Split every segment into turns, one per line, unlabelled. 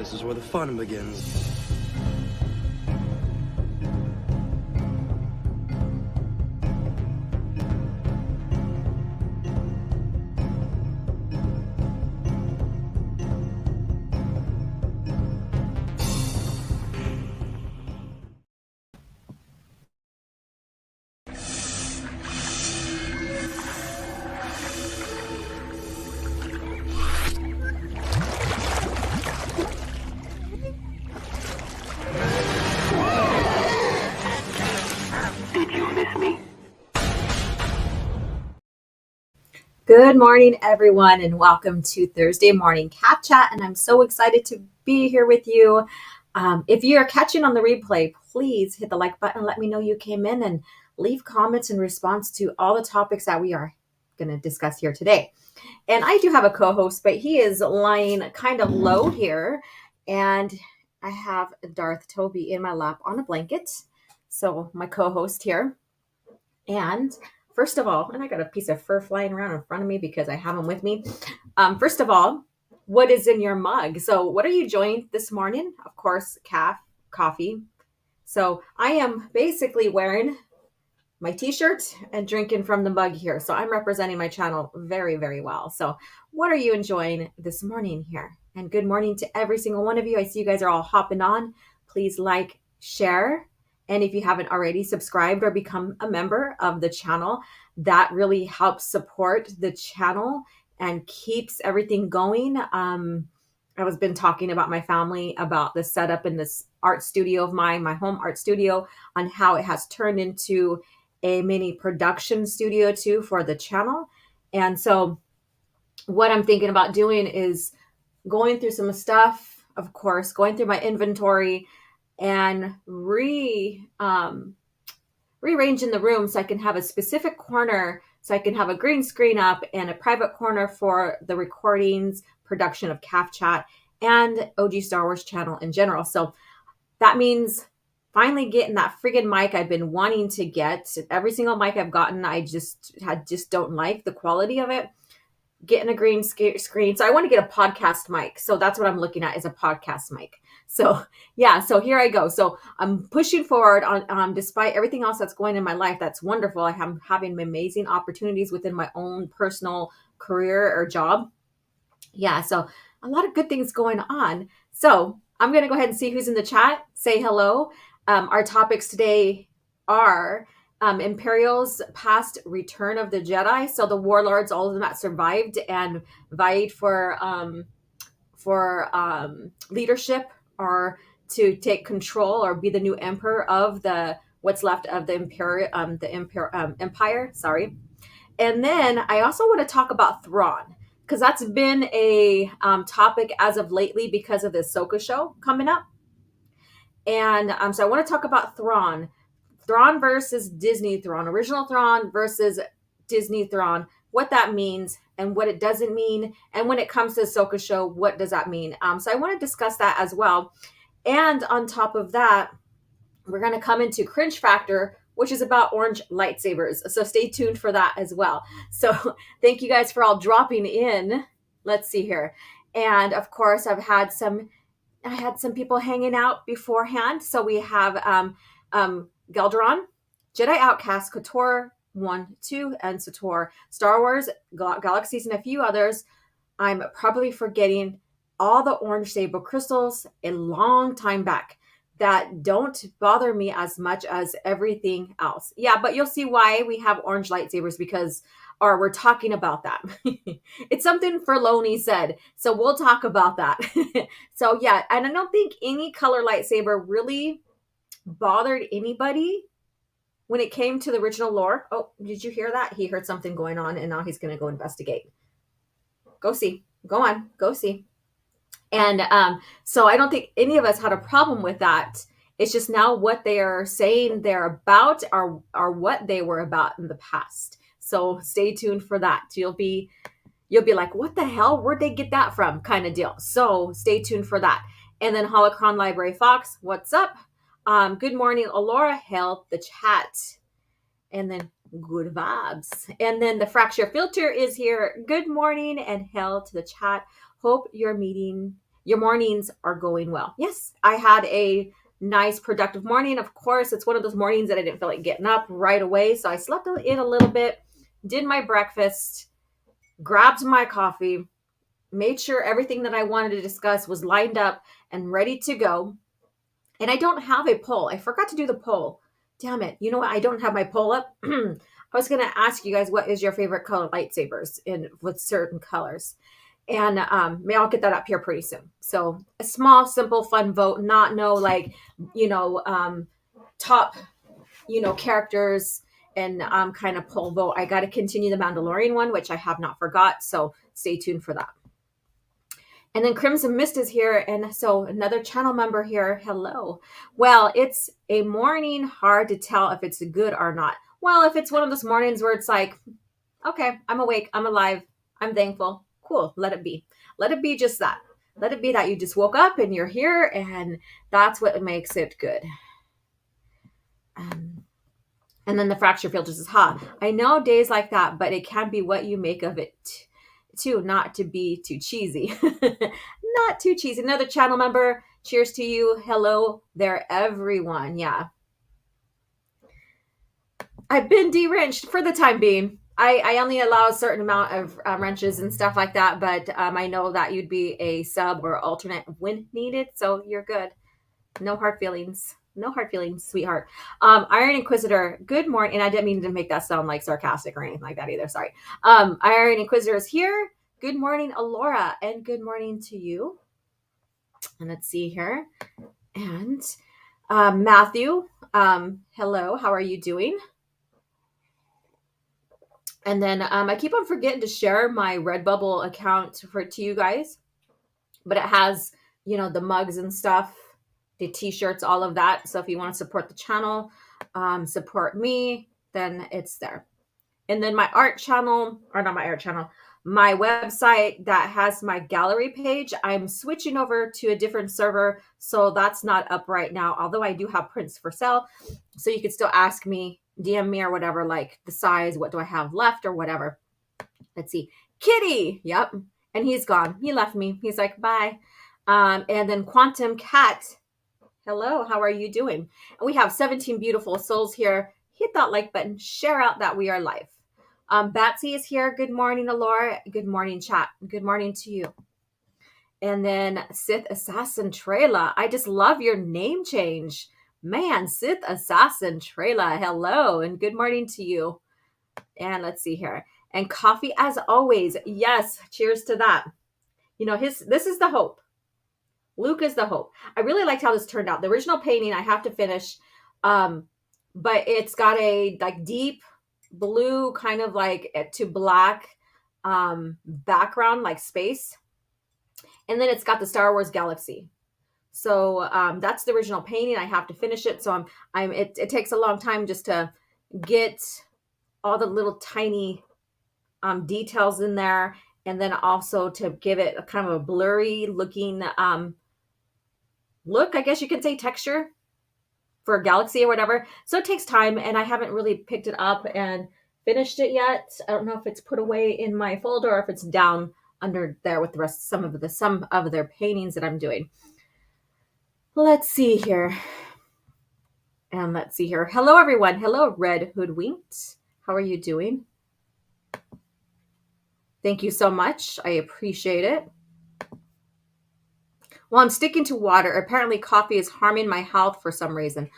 This is where the fun begins.
Good morning, everyone, and welcome to Thursday morning CAF Chat. And I'm so excited to be here with you. If you're catching on the replay, please hit the like button. Let me know you came in and leave comments in response to all the topics that we are going to discuss here today. And I do have a co-host, but he is lying kind of low here. And I have Darth Toby in my lap on a blanket. So my co-host here. And first of all, and I got a piece of fur flying around in front of me because I have them with me. First of all, what is in your mug? So what are you enjoying this morning? Of course, CAF coffee. So I am basically wearing my t-shirt and drinking from the mug here. So I'm representing my channel very, very well. So what are you enjoying this morning here? And good morning to every single one of you. I see you guys are all hopping on. Please like, share. And if you haven't already subscribed or become a member of the channel, that really helps support the channel and keeps everything going. I've been talking about my family, about the setup in this art studio of mine, my home art studio, on how it has turned into a mini production studio too for the channel. And so what I'm thinking about doing is going through some stuff, of course, going through my inventory and rearranging the room so I can have a specific corner, so I can have a green screen up and a private corner for the recordings, production of CAF Chat, and OG Star Wars channel in general. So that means finally getting that friggin' mic I've been wanting to get. Every single mic I've gotten, I just don't like the quality of it. Getting a green screen. So I want to get a podcast mic. So that's what I'm looking at, is a podcast mic. So yeah, so here I go. So I'm pushing forward on despite everything else that's going in my life. That's wonderful. I am having amazing opportunities within my own personal career or job. Yeah, so a lot of good things going on. So I'm going to go ahead and see who's in the chat. Say hello. Our topics today are Imperials past Return of the Jedi. So the warlords, all of them that survived and vied for leadership or to take control or be the new emperor of the what's left of the empire. Sorry. And then I also want to talk about Thrawn, because that's been a topic as of lately because of the Ahsoka show coming up. And so I want to talk about Thrawn versus Disney Thrawn, original Thrawn versus Disney Thrawn, what that means and what it doesn't mean. And when it comes to the Ahsoka show, what does that mean? So I want to discuss that as well. And on top of that, we're going to come into Cringe Factor, which is about orange lightsabers. So stay tuned for that as well. So thank you guys for all dropping in. Let's see here. And of course, I had some people hanging out beforehand. So we have Geldron, Jedi Outcast, KOTOR 1, 2, and SATOR, Star Wars, Galaxies, and a few others. I'm probably forgetting all the orange saber crystals a long time back that don't bother me as much as everything else. Yeah, but you'll see why we have orange lightsabers, because we're talking about that. It's something Filoni said, so we'll talk about that. So yeah, and I don't think any color lightsaber really bothered anybody when it came to the original lore. Oh, did you hear that? He heard something going on and now he's going to go investigate. Go see. Go on. Go see. And so I don't think any of us had a problem with that. It's just now what they are saying they're about are what they were about in the past. So stay tuned for that. You'll be like, what the hell? Where'd they get that from? Kind of deal. So stay tuned for that. And then Holocron Library Fox, what's up? Good morning, Alora. Hail the chat. And then good vibes. And then the Fracture Filter is here. Good morning and hail to the chat. Hope your meeting your mornings are going well. Yes, I had a nice productive morning. Of course, it's one of those mornings that I didn't feel like getting up right away. So I slept in a little bit, did my breakfast, grabbed my coffee, made sure everything that I wanted to discuss was lined up and ready to go. And I don't have a poll. I forgot to do the poll. Damn it. You know what? I don't have my poll up. I was going to ask you guys, what is your favorite color lightsabers with certain colors? And maybe I'll get that up here pretty soon. So a small, simple, fun vote, not no like, top, characters and kind of poll vote. I got to continue the Mandalorian one, which I have not forgot. So stay tuned for that. And then Crimson Mist is here. And so another channel member here. Hello. Well, it's a morning, hard to tell if it's good or not. Well, if it's one of those mornings where it's like, okay, I'm awake, I'm alive, I'm thankful. Cool. Let it be. Let it be just that. Let it be that you just woke up and you're here, and that's what makes it good. And then the fracture filter says, I know days like that, but it can be what you make of it too, not to be too cheesy. Not too cheesy. Another channel member, cheers to you. Hello there, everyone. Yeah. I've been de-wrenched for the time being. I only allow a certain amount of wrenches and stuff like that, but I know that you'd be a sub or alternate when needed, so you're good. No hard feelings. No hard feelings, sweetheart. Iron Inquisitor, good morning. And I didn't mean to make that sound like sarcastic or anything like that either. Sorry. Iron Inquisitor is here. Good morning, Alora, and good morning to you. And let's see here. And Matthew, hello. How are you doing? And then I keep on forgetting to share my Redbubble account to you guys, but it has, the mugs and stuff, the t-shirts, all of that. So if you want to support the channel, support me, then it's there. And then my art channel, or not my art channel, my website that has my gallery page, I'm switching over to a different server. So that's not up right now, although I do have prints for sale. So you could still ask me, DM me or whatever, like the size, what do I have left or whatever. Let's see. Kitty. Yep. And he's gone. He left me. He's like, bye. And then Quantum Cat. Hello. How are you doing? And we have 17 beautiful souls here. Hit that like button. Share out that we are live. Batsy is here. Good morning, Alora. Good morning, chat. Good morning to you. And then Sith Assassin Trela. I just love your name change. Man, Sith Assassin Trela. Hello and good morning to you. And let's see here. And coffee as always. Yes, cheers to that. This is the hope. Luke is the hope. I really liked how this turned out. The original painting I have to finish, but it's got a like deep blue kind of like to black background, like space. And then it's got the Star Wars galaxy. So that's the original painting. I have to finish it. So it takes a long time just to get all the little tiny details in there. And then also to give it a kind of a blurry looking look, I guess you could say, texture for a galaxy or whatever. So it takes time, and I haven't really picked it up and finished it yet. I don't know if it's put away in my folder or if it's down under there with the rest, some of their paintings that I'm doing. Let's see here. And let's see here. Hello, everyone. Hello, Red Hoodwinked. How are you doing? Thank you so much. I appreciate it. Well, I'm sticking to water. Apparently, coffee is harming my health for some reason.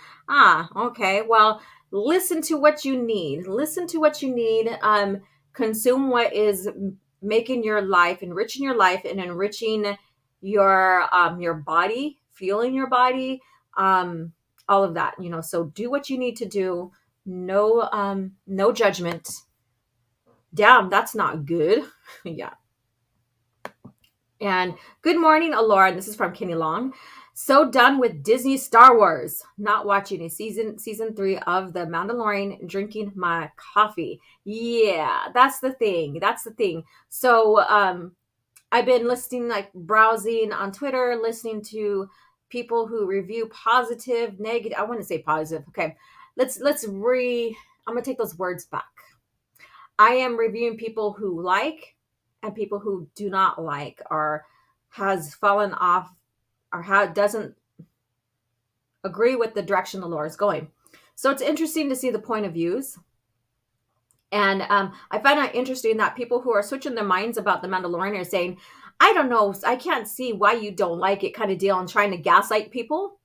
Okay. Well, listen to what you need. Listen to what you need. Consume what is making your life, enriching your life, and enriching your body, fueling your body, all of that. So do what you need to do. No judgment. Damn, that's not good. Yeah. And good morning, Alora. This is from Kenny Long. So done with Disney Star Wars. Not watching a season 3 of The Mandalorian, drinking my coffee. Yeah, that's the thing. So I've been browsing on Twitter, listening to people who review positive, negative. I wouldn't say positive. Okay. I'm going to take those words back. I am reviewing people who like and people who do not like, or has fallen off or doesn't agree with the direction the lore is going. So it's interesting to see the point of views. And I find it interesting that people who are switching their minds about the Mandalorian are saying, I don't know, I can't see why you don't like it kind of deal, and trying to gaslight people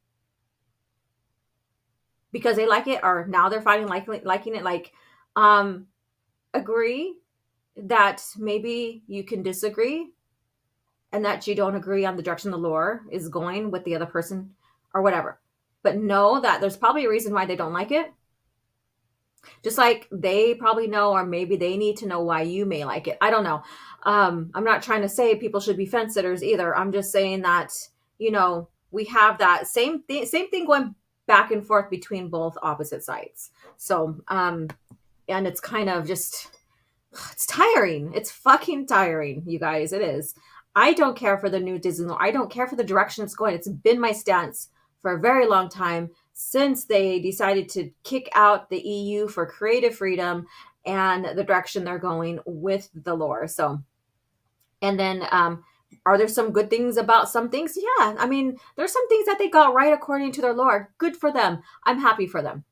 because they like it, or now they're finding liking it. Like, agree that maybe you can disagree and that you don't agree on the direction the lore is going with the other person or whatever. But know that there's probably a reason why they don't like it. Just like they probably know, or maybe they need to know why you may like it. I don't know. I'm not trying to say people should be fence sitters either. I'm just saying that, we have that same thing going back and forth between both opposite sides. So, and it's kind of just, it's tiring. It's fucking tiring, you guys. It is. I don't care for the new Disney. I don't care for the direction it's going. It's been my stance for a very long time, since they decided to kick out the EU for creative freedom and the direction they're going with the lore. So, and then, are there some good things about some things? Yeah. I mean, there's some things that they got right according to their lore. Good for them. I'm happy for them.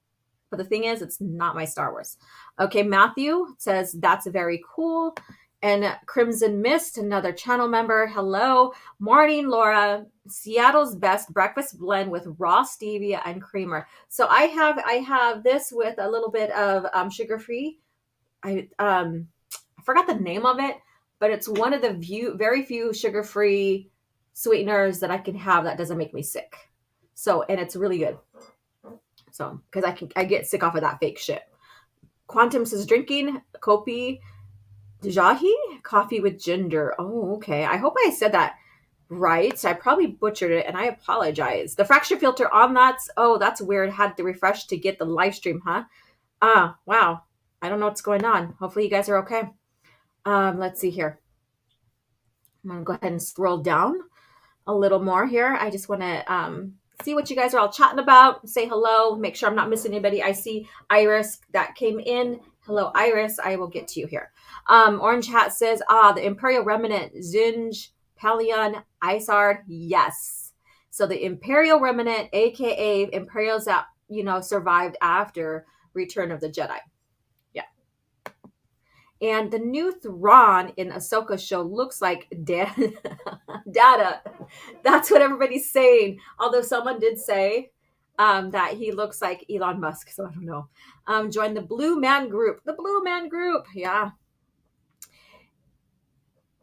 But the thing is, it's not my Star Wars. Okay, Matthew says, that's very cool. And Crimson Mist, another channel member. Hello. Morning, Laura. Seattle's best breakfast blend with raw stevia and creamer. So I have this with a little bit of sugar-free. I forgot the name of it, but it's one of the very few sugar-free sweeteners that I can have that doesn't make me sick. So, and it's really good. So, because I get sick off of that fake shit. Quantum says, drinking Kopi Jahi coffee with ginger. Oh, okay. I hope I said that right. I probably butchered it, and I apologize. The fracture filter on that's weird. Had to refresh to get the live stream, huh? Wow. I don't know what's going on. Hopefully you guys are okay. Let's see here. I'm gonna go ahead and scroll down a little more here. I just want to see what you guys are all chatting about. Say hello. Make sure I'm not missing anybody. I see Iris that came in. Hello, Iris. I will get to you here. Orange Hat says, the Imperial Remnant, Zinj, Pelion, Isard. Yes. So the Imperial Remnant, aka Imperials that, survived after Return of the Jedi. Yeah. And the new Thrawn in Ahsoka show looks like Data. That's what everybody's saying. Although someone did say that he looks like Elon Musk. So I don't know. Join the Blue Man Group. The Blue Man Group. Yeah.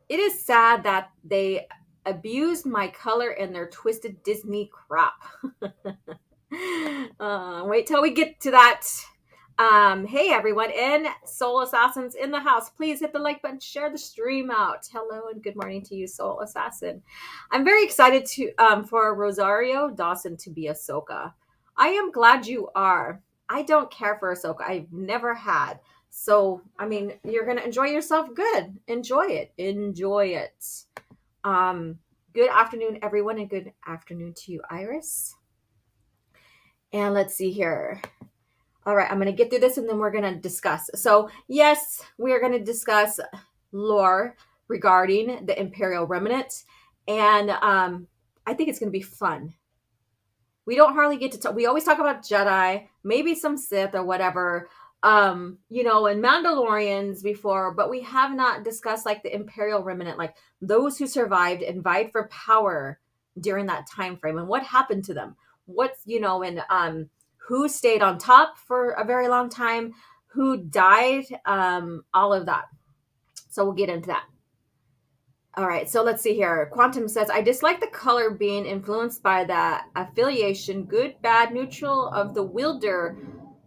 It is sad that they abused my color in their twisted Disney crap. Wait till we get to that. Hey everyone, and Soul Assassins in the house. Please hit the like button, share the stream out. Hello and good morning to you, Soul Assassin. I'm very excited for Rosario Dawson to be Ahsoka. I am glad you are. I don't care for Ahsoka. I've never had. So, I mean, you're going to enjoy yourself. Good. Enjoy it. Enjoy it. Good afternoon, everyone, and good afternoon to you, Iris. And let's see here. All right, I'm going to get through this and then we're going to discuss. So, yes, we are going to discuss lore regarding the Imperial Remnant. And I think it's going to be fun. We don't hardly get to talk. We always talk about Jedi, maybe some Sith or whatever, and Mandalorians before, but we have not discussed like the Imperial Remnant, like those who survived and vied for power during that time frame and what happened to them. What's, and who stayed on top for a very long time, who died, all of that. So we'll get into that. All right, so let's see here. Quantum says, I dislike the color being influenced by the affiliation, good, bad, neutral of the wielder.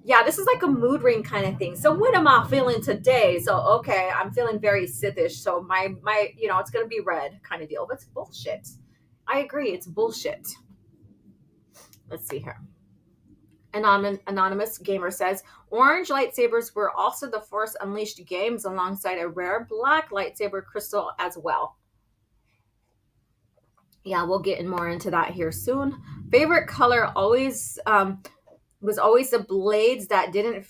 Yeah, this is like a mood ring kind of thing. So what am I feeling today? So, okay, I'm feeling very Sithish. So my it's going to be red kind of deal. But it's bullshit. I agree. It's bullshit. Let's see here. Anonymous Gamer says, Orange Lightsabers were also the Force Unleashed games alongside a rare black lightsaber crystal as well. Yeah, we'll get more into that here soon. Favorite color always was always the blades that didn't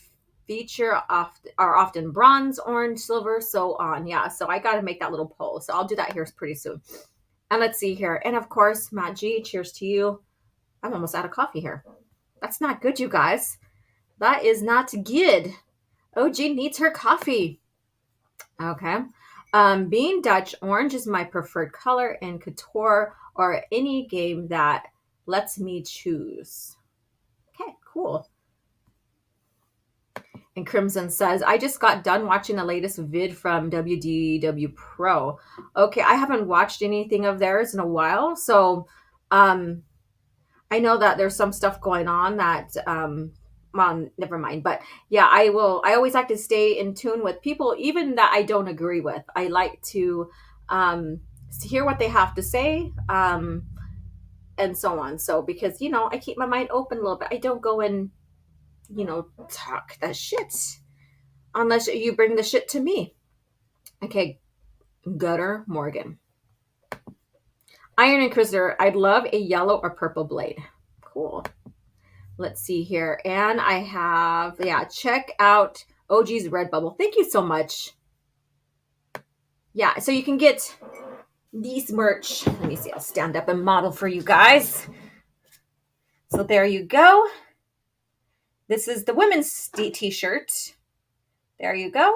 feature are often bronze, orange, silver, so on. Yeah, so I got to make that little poll. So I'll do that here pretty soon. And let's see here. And of course, Matt G, cheers to you. I'm almost out of coffee here. That's not good, you guys. That is not good. OG needs her coffee. Okay. Being Dutch, orange is my preferred color in Couture or any game that lets me choose. Okay, cool. And Crimson says, I just got done watching the latest vid from WDW Pro. Okay, I haven't watched anything of theirs in a while. So I know that there's some stuff going on that well, never mind. But yeah, I always like to stay in tune with people, even that I don't agree with. I like to hear what they have to say, and so on. So because I keep my mind open a little bit. I don't go and talk that shit unless you bring the shit to me. Okay, Gutter Morgan. Iron Inquisitor, I'd love a yellow or purple blade. Cool. Let's see here. And I have, check out OG's Redbubble. Thank you so much. Yeah, so you can get these merch. Let me see. I'll stand up and model for you guys. So there you go. This is the women's t-shirt. There you go.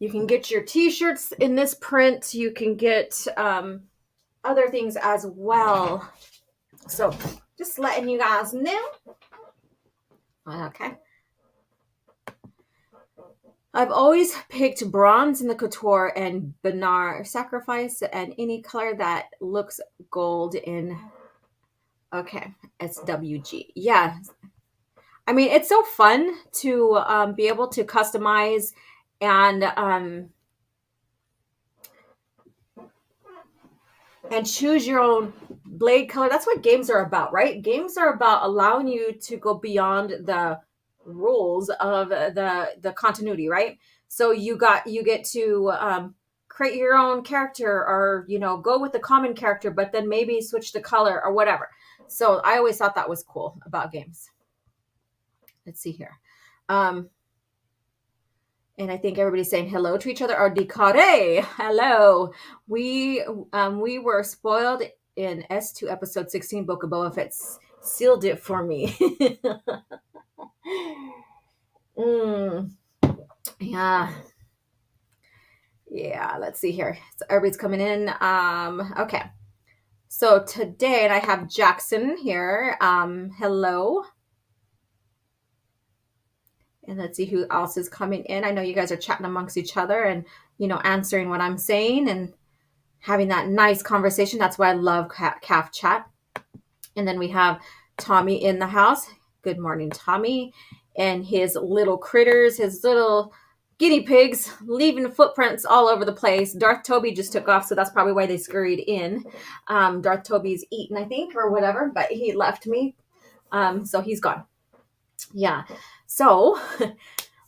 You can get your t-shirts in this print. You can get other things as well. So just letting you guys know. Okay. I've always picked bronze in the Couture and Benar Sacrifice and any color that looks gold in. Okay, SWG. Yeah. I mean, it's so fun to be able to customize and choose your own blade color. That's what games are about, right? Games are about allowing you to go beyond the rules of the continuity, right? So you get to create your own character, or go with the common character, but then maybe switch the color or whatever. So I always thought that was cool about games. Let's see here. And I think everybody's saying hello to each other. Or Dikare, hello. We were spoiled in S2 episode 16. Book of Boba Fett sealed it for me. Yeah. Yeah, let's see here. So everybody's coming in. Okay. So today, and I have Jackson here. Hello. And let's see who else is coming in. I know you guys are chatting amongst each other and, answering what I'm saying and having that nice conversation. That's why I love CAF Chat. And then we have Tommy in the house. Good morning, Tommy. And his little critters, his little guinea pigs, leaving footprints all over the place. Darth Toby just took off, so that's probably why they scurried in. Darth Toby's eaten, I think, or whatever, but he left me. So he's gone. Yeah. So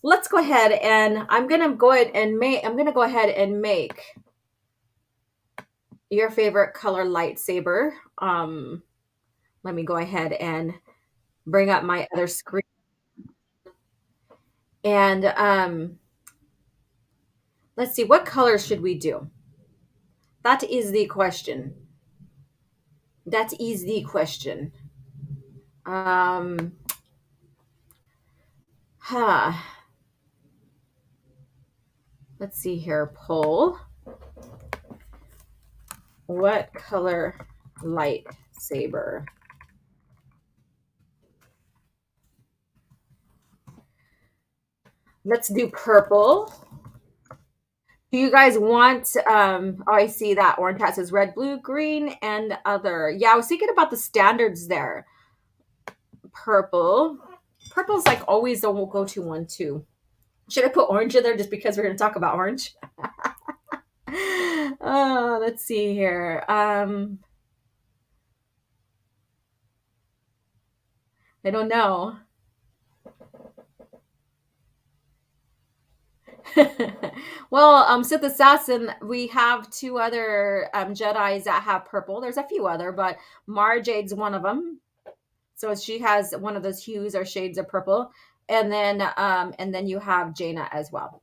let's go ahead and I'm gonna go ahead and make your favorite color lightsaber. Let me go ahead and bring up my other screen. And let's see, what color should we do? That is the question. That is the question. Let's see here. Poll. What color lightsaber? Let's do purple. Do you guys want I see that Orange Hat says red, blue, green, and other. Yeah, I was thinking about the standards there. Purple. Purple's like always the go-to one too. Should I put orange in there just because we're going to talk about orange? Oh, let's see here. I don't know. Well, Sith Assassin, we have two other Jedis that have purple. There's a few other, but Mara Jade's one of them. So she has one of those hues or shades of purple. And then you have Jaina as well.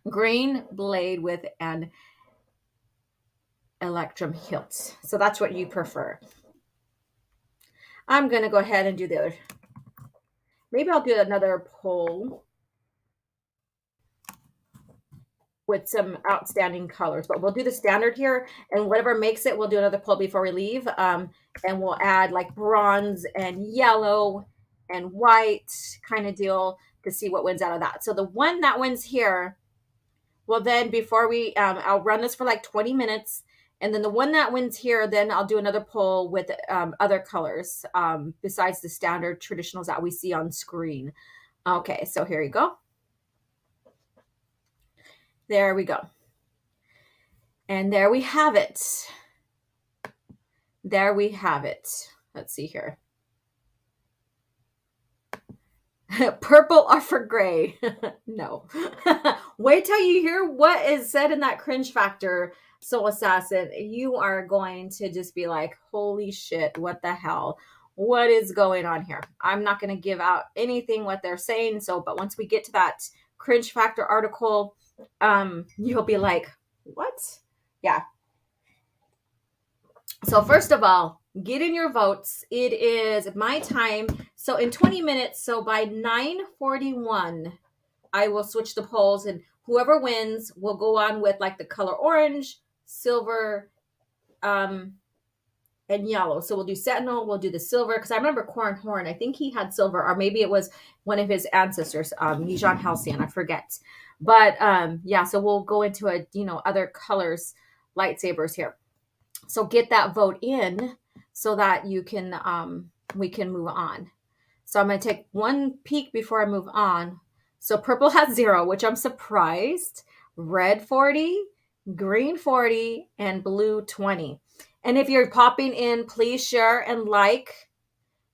Green blade with an electrum hilt. So that's what you prefer. I'm going to go ahead and do the other. Maybe I'll do another poll with some outstanding colors, but we'll do the standard here, and whatever makes it, we'll do another poll before we leave. And we'll add like bronze and yellow and white kind of deal to see what wins out of that. So the one that wins here, well, then before we, I'll run this for like 20 minutes. And then the one that wins here, then I'll do another poll with other colors besides the standard traditionals that we see on screen. Okay, so here you go. There we go. And there we have it. There we have it. Let's see here. Purple or for gray? No. Wait till you hear what is said in that Cringe Factor Soul Assassin. You are going to just be like, holy shit, what the hell? What is going on here? I'm not going to give out anything what they're saying. So, but once we get to that Cringe Factor article, you'll be like, what? Yeah. So first of all, get in your votes. It is my time. So in 20 minutes, so by 9:41, I will switch the polls, and whoever wins will go on with like the color orange, silver, and yellow. So we'll do Sentinel, we'll do the silver, because I remember Corn Horn, I think he had silver, or maybe it was one of his ancestors, Nijan Halcyon, I forget. But yeah, so we'll go into a, other colors, lightsabers here. So get that vote in so that you can, we can move on. So I'm going to take one peek before I move on. So purple has 0, which I'm surprised. Red 40, green 40, and blue 20. And if you're popping in, please share and like.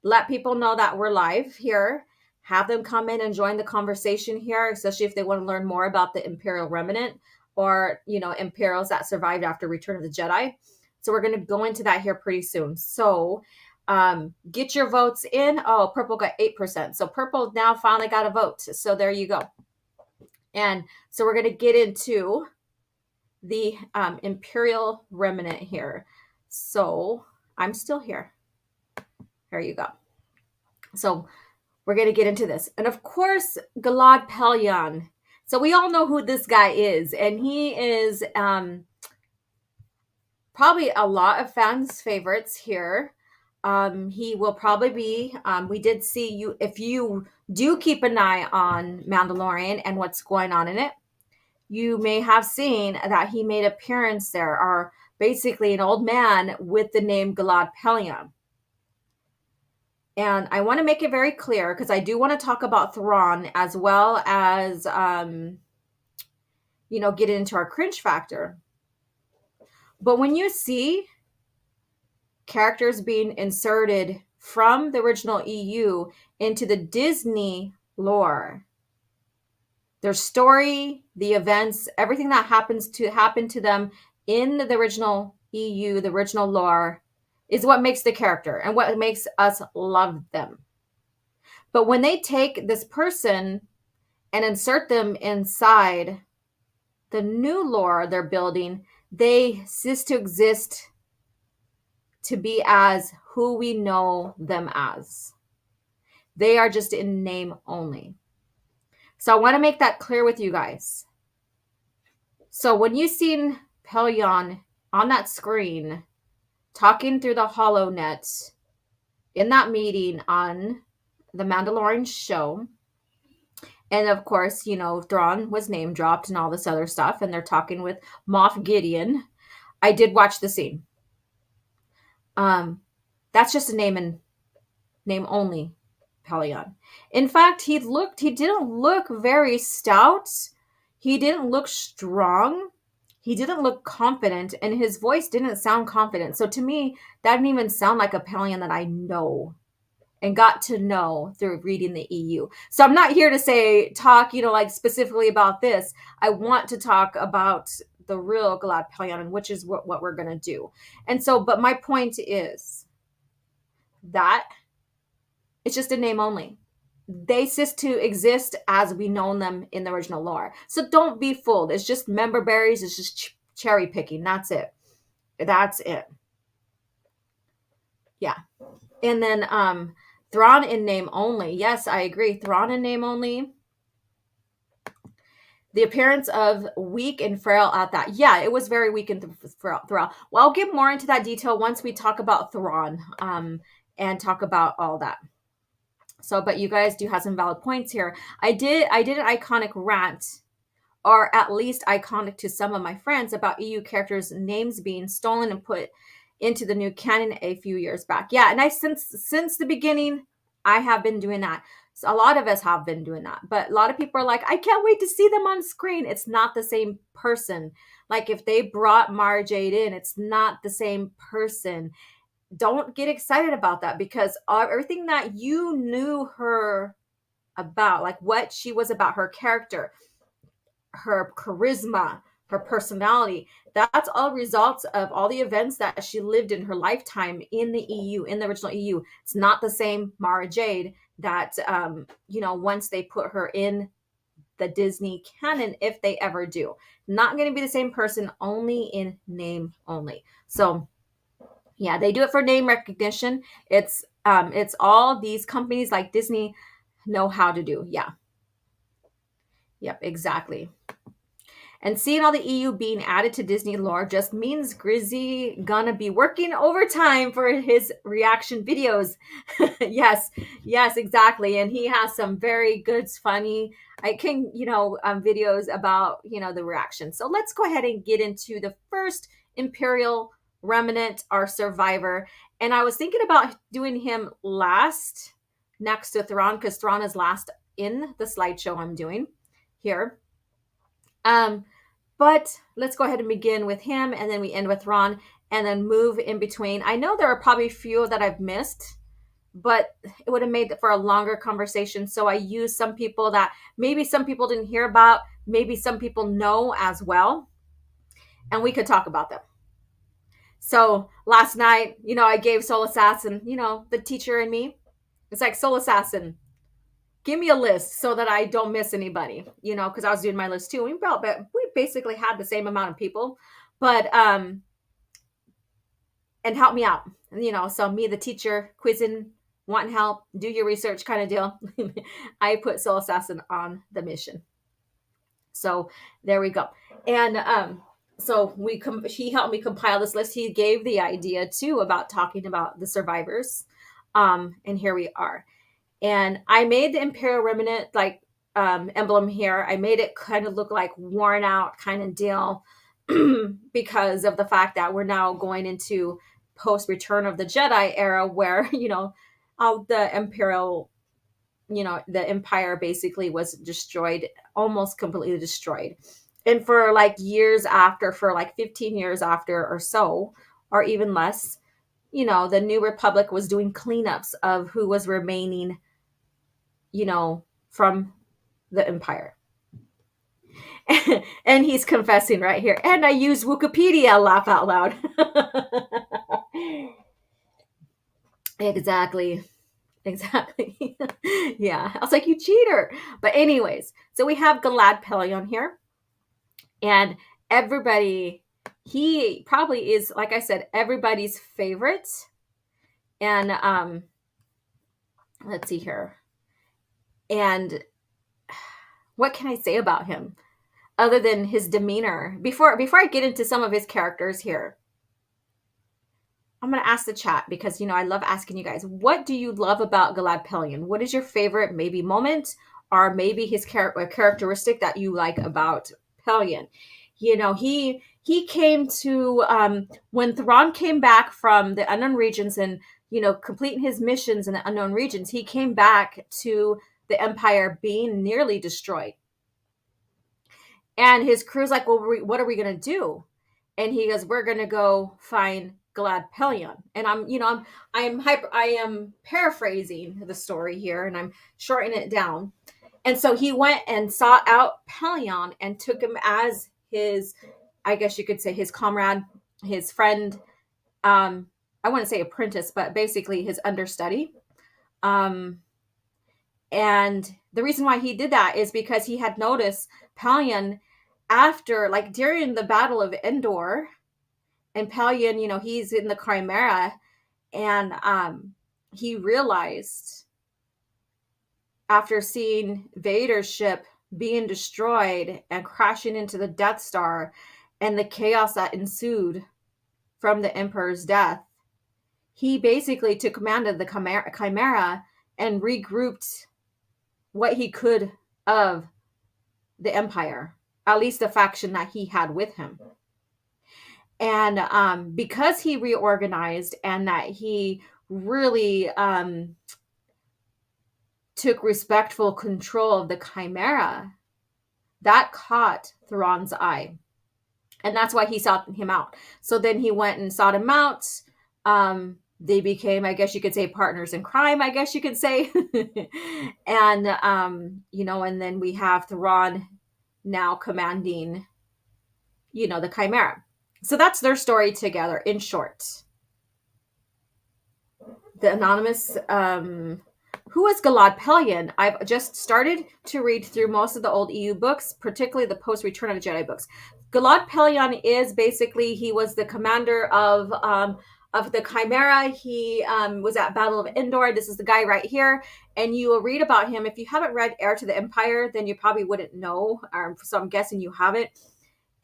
Let people know that we're live here. Have them come in and join the conversation here, especially if they want to learn more about the Imperial Remnant or, Imperials that survived after Return of the Jedi. So we're going to go into that here pretty soon. So get your votes in. Oh, purple got 8%. So purple now finally got a vote. So there you go. And so we're going to get into the Imperial Remnant here. So I'm still here. There you go. So we're going to get into this. And of course, Galad Pellaeon. So we all know who this guy is. And he is probably a lot of fans' favorites here. He will probably be, we did see you, if you do keep an eye on Mandalorian and what's going on in it, you may have seen that he made appearance there, or basically an old man with the name Galad Pellaeon. And I want to make it very clear, because I do want to talk about Thrawn as well as, get into our Cringe Factor. But when you see characters being inserted from the original EU into the Disney lore, their story, the events, everything that happened to them in the original EU, the original lore, is what makes the character and what makes us love them. But when they take this person and insert them inside the new lore they're building, they cease to exist to be as who we know them as. They are just in name only. So I want to make that clear with you guys. So when you've seen Pellaeon on that screen talking through the HoloNet in that meeting on the Mandalorian show, and of course, Thrawn was name dropped and all this other stuff, and they're talking with Moff Gideon. I did watch the scene. That's just a name only Pellaeon. In fact, he didn't look very stout. He didn't look strong. He didn't look confident, and his voice didn't sound confident. So to me, that didn't even sound like a Pellaeon that I know and got to know through reading the EU. So I'm not here to talk, like specifically about this. I want to talk about the real Galad Pellaeon, which is what we're going to do. And so, but my point is that it's just a name only. They cease to exist as we know them in the original lore. So don't be fooled. It's just member berries. It's just cherry picking. That's it. That's it. Yeah. And then Thrawn in name only. Yes, I agree. Thrawn in name only. The appearance of weak and frail at that. Yeah, it was very weak and frail. Well, I'll get more into that detail once we talk about Thrawn and talk about all that. So, but you guys do have some valid points here. I did an iconic rant, or at least iconic to some of my friends, about EU characters' names being stolen and put into the new canon a few years back. Yeah, and I since the beginning, I have been doing that. So a lot of us have been doing that, but a lot of people are like, I can't wait to see them on screen. It's not the same person. Like if they brought Mara Jade in, it's not the same person. Don't get excited about that, because everything that you knew her about, like what she was about, her character, her charisma, her personality, that's all results of all the events that she lived in her lifetime in the EU, in the original EU. It's not the same Mara Jade that, once they put her in the Disney canon, if they ever do. Not going to be the same person, only in name only. So, yeah, they do it for name recognition. It's all these companies like Disney know how to do. Yeah. Yep, exactly. And seeing all the EU being added to Disney lore just means Grizzy gonna be working overtime for his reaction videos. Yes, yes, exactly. And he has some very good, funny, videos about, the reaction. So let's go ahead and get into the first Imperial remnant, our survivor. And I was thinking about doing him last next to Thrawn, because Thrawn is last in the slideshow I'm doing here. But let's go ahead and begin with him, and then we end with Ron, and then move in between. I know there are probably a few that I've missed, but it would have made for a longer conversation. So I used some people that maybe some people didn't hear about, maybe some people know as well, and we could talk about them. So last night, I gave Soul Assassin, the teacher in me. It's like, Soul Assassin, give me a list so that I don't miss anybody, because I was doing my list too. We basically had the same amount of people, but and help me out, so me, the teacher, quizzing, wanting help, do your research kind of deal. I put Soul Assassin on the mission. So there we go. And so he helped me compile this list. He gave the idea too about talking about the survivors. And here we are. And I made the Imperial Remnant emblem here. I made it kind of look like worn out kind of deal because of the fact that we're now going into post Return of the Jedi era, where the Imperial, the Empire basically was destroyed, almost completely destroyed. And for like years after, for like 15 years after or so, or even less, the New Republic was doing cleanups of who was remaining, from the Empire. And he's confessing right here. And I use Wikipedia, laugh out loud. Exactly. Yeah. I was like, you cheater. But anyways, so we have Galad Pelion here. And everybody, he probably is, like I said, everybody's favorite. And let's see here. And what can I say about him other than his demeanor? Before I get into some of his characters here, I'm going to ask the chat, because, I love asking you guys, what do you love about Galad Pelion? What is your favorite maybe moment, or maybe his characteristic that you like about Pelion? He came to, when Thrawn came back from the Unknown Regions and, completing his missions in the Unknown Regions, he came back to the Empire being nearly destroyed. And his crew's like, well, what are we going to do? And he goes, we're going to go find Galad Pelion. And I am paraphrasing the story here, and I'm shortening it down. And so he went and sought out Pelion and took him as his, I guess you could say, his comrade, his friend. I wouldn't say apprentice, but basically his understudy. And the reason why he did that is because he had noticed Pelion after, like during the Battle of Endor, and Pelion, he's in the Chimera, and he realized after seeing Vader's ship being destroyed and crashing into the Death Star and the chaos that ensued from the Emperor's death, he basically took command of the Chimera and regrouped what he could of the Empire, at least the faction that he had with him. And because he reorganized and that he really took respectful control of the Chimera, that caught Thrawn's eye. And that's why he sought him out. So then he went and sought him out. They became, I guess you could say, partners in crime, I guess you could say. And, and then we have Thrawn now commanding, the Chimera. So that's their story together, in short. The anonymous, who is Galad Pelion? I've just started to read through most of the old EU books, particularly the post-Return of the Jedi books. Galad Pelion is basically, he was the commander of the Chimera. He was at Battle of Endor. This is the guy right here. And you will read about him. If you haven't read Heir to the Empire, then you probably wouldn't know. So I'm guessing you haven't.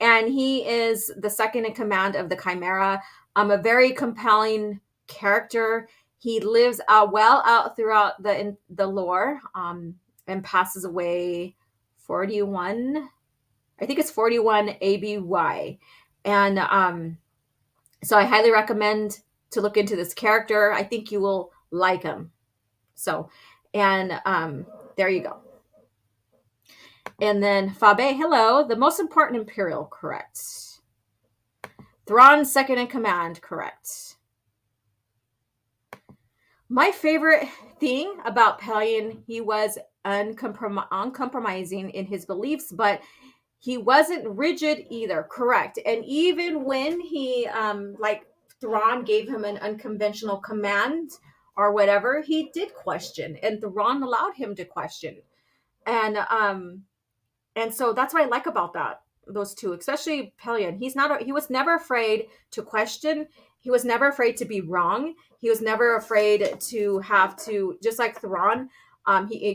And he is the second in command of the Chimera. A very compelling character. He lives well out throughout the lore, and passes away 41. I think it's 41 ABY. And so I highly recommend to look into this character. I think you will like him. So, and there you go. And then Fabe, hello. The most important Imperial, correct. Thrawn, second in command, correct. My favorite thing about Pelion, he was uncompromising in his beliefs, but he wasn't rigid either, correct. And even when he, Thrawn gave him an unconventional command or whatever, he did question, and Thrawn allowed him to question. And so that's what I like about those two, especially Pelion. He was never afraid to question. He was never afraid to be wrong. He was never afraid to have to, just like Thrawn,